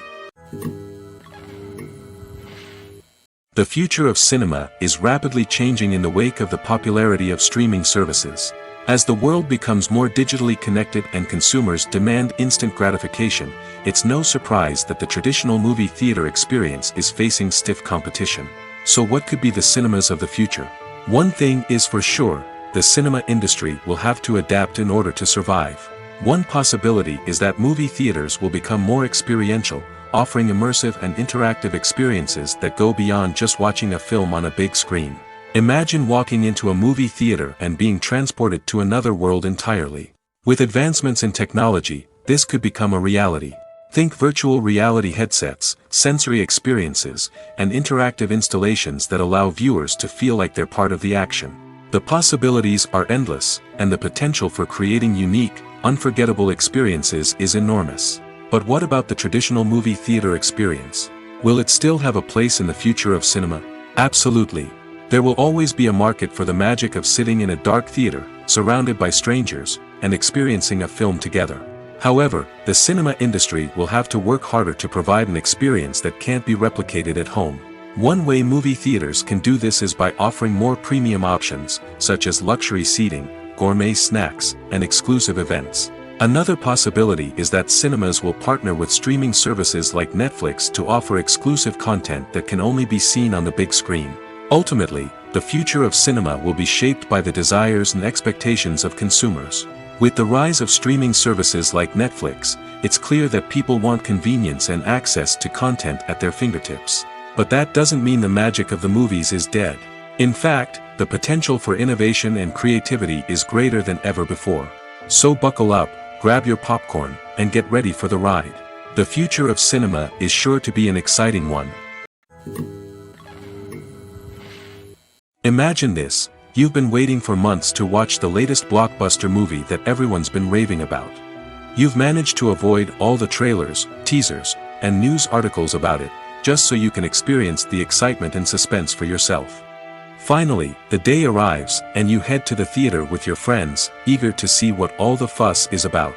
The future of cinema is rapidly changing in the wake of the popularity of streaming services. As the world becomes more digitally connected and consumers demand instant gratification, it's no surprise that the traditional movie theater experience is facing stiff competition. So what could be the cinemas of the future? One thing is for sure, the cinema industry will have to adapt in order to survive. One possibility is that movie theaters will become more experiential, offering immersive and interactive experiences that go beyond just watching a film on a big screen. Imagine walking into a movie theater and being transported to another world entirely. With advancements in technology, this could become a reality. Think virtual reality headsets, sensory experiences, and interactive installations that allow viewers to feel like they're part of the action. The possibilities are endless, and the potential for creating unique, unforgettable experiences is enormous. But what about the traditional movie theater experience? Will it still have a place in the future of cinema? Absolutely. There will always be a market for the magic of sitting in a dark theater, surrounded by strangers, and experiencing a film together. However, the cinema industry will have to work harder to provide an experience that can't be replicated at home. One way movie theaters can do this is by offering more premium options, such as luxury seating, gourmet snacks, and exclusive events. Another possibility is that cinemas will partner with streaming services like Netflix to offer exclusive content that can only be seen on the big screen. Ultimately, the future of cinema will be shaped by the desires and expectations of consumers. With the rise of streaming services like Netflix, it's clear that people want convenience and access to content at their fingertips. But that doesn't mean the magic of the movies is dead. In fact, the potential for innovation and creativity is greater than ever before. So buckle up, grab your popcorn, and get ready for the ride. The future of cinema is sure to be an exciting one. Imagine this, you've been waiting for months to watch the latest blockbuster movie that everyone's been raving about. You've managed to avoid all the trailers, teasers, and news articles about it, just so you can experience the excitement and suspense for yourself. Finally, the day arrives, and you head to the theater with your friends, eager to see what all the fuss is about.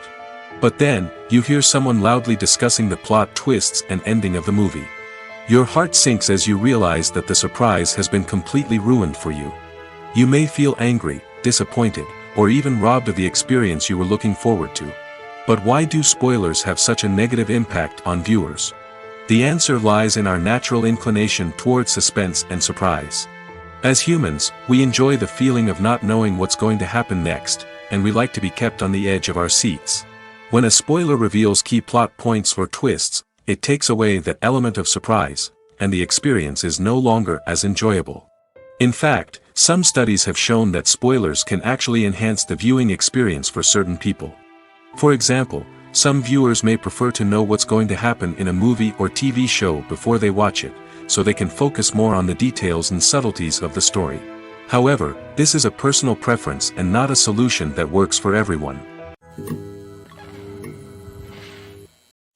But then, you hear someone loudly discussing the plot twists and ending of the movie. Your heart sinks as you realize that the surprise has been completely ruined for you. You may feel angry, disappointed, or even robbed of the experience you were looking forward to. But why do spoilers have such a negative impact on viewers? The answer lies in our natural inclination toward suspense and surprise. As humans, we enjoy the feeling of not knowing what's going to happen next, and we like to be kept on the edge of our seats. When a spoiler reveals key plot points or twists, it takes away that element of surprise, and the experience is no longer as enjoyable. In fact, some studies have shown that spoilers can actually enhance the viewing experience for certain people. For example, some viewers may prefer to know what's going to happen in a movie or TV show before they watch it, so they can focus more on the details and subtleties of the story. However, this is a personal preference and not a solution that works for everyone.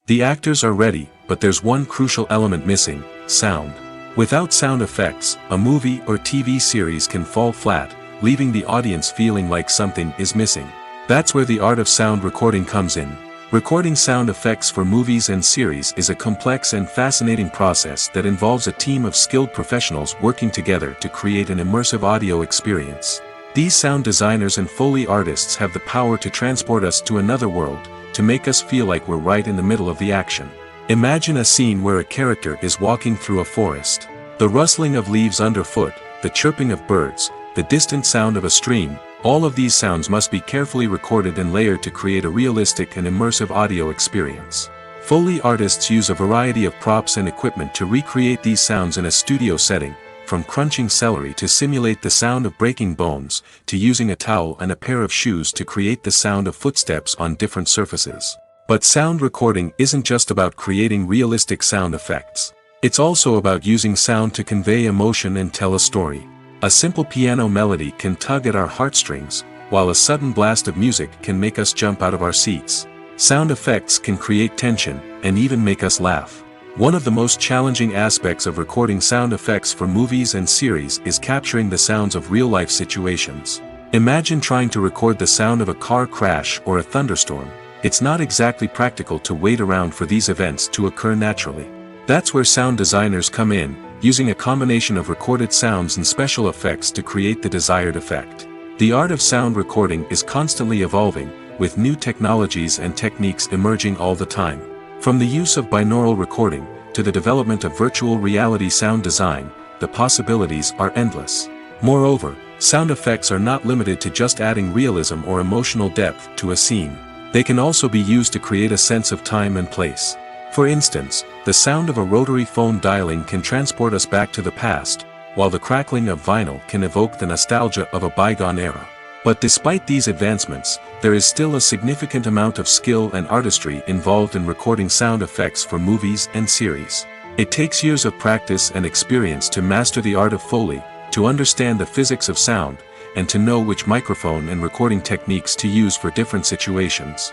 The actors are ready, but there's one crucial element missing: sound. Without sound effects, a movie or TV series can fall flat, leaving the audience feeling like something is missing. That's where the art of sound recording comes in. Recording sound effects for movies and series is a complex and fascinating process that involves a team of skilled professionals working together to create an immersive audio experience. These sound designers and Foley artists have the power to transport us to another world, to make us feel like we're right in the middle of the action. Imagine a scene where a character is walking through a forest. The rustling of leaves underfoot, the chirping of birds, the distant sound of a stream, all of these sounds must be carefully recorded and layered to create a realistic and immersive audio experience. Foley artists use a variety of props and equipment to recreate these sounds in a studio setting, from crunching celery to simulate the sound of breaking bones, to using a towel and a pair of shoes to create the sound of footsteps on different surfaces. But sound recording isn't just about creating realistic sound effects. It's also about using sound to convey emotion and tell a story. A simple piano melody can tug at our heartstrings, while a sudden blast of music can make us jump out of our seats. Sound effects can create tension, and even make us laugh. One of the most challenging aspects of recording sound effects for movies and series is capturing the sounds of real-life situations. Imagine trying to record the sound of a car crash or a thunderstorm. It's not exactly practical to wait around for these events to occur naturally. That's where sound designers come in, using a combination of recorded sounds and special effects to create the desired effect. The art of sound recording is constantly evolving, with new technologies and techniques emerging all the time. From the use of binaural recording, to the development of virtual reality sound design, the possibilities are endless. Moreover, sound effects are not limited to just adding realism or emotional depth to a scene. They can also be used to create a sense of time and place. For instance, the sound of a rotary phone dialing can transport us back to the past, while the crackling of vinyl can evoke the nostalgia of a bygone era. But despite these advancements, there is still a significant amount of skill and artistry involved in recording sound effects for movies and series. It takes years of practice and experience to master the art of Foley, to understand the physics of sound, and to know which microphone and recording techniques to use for different situations.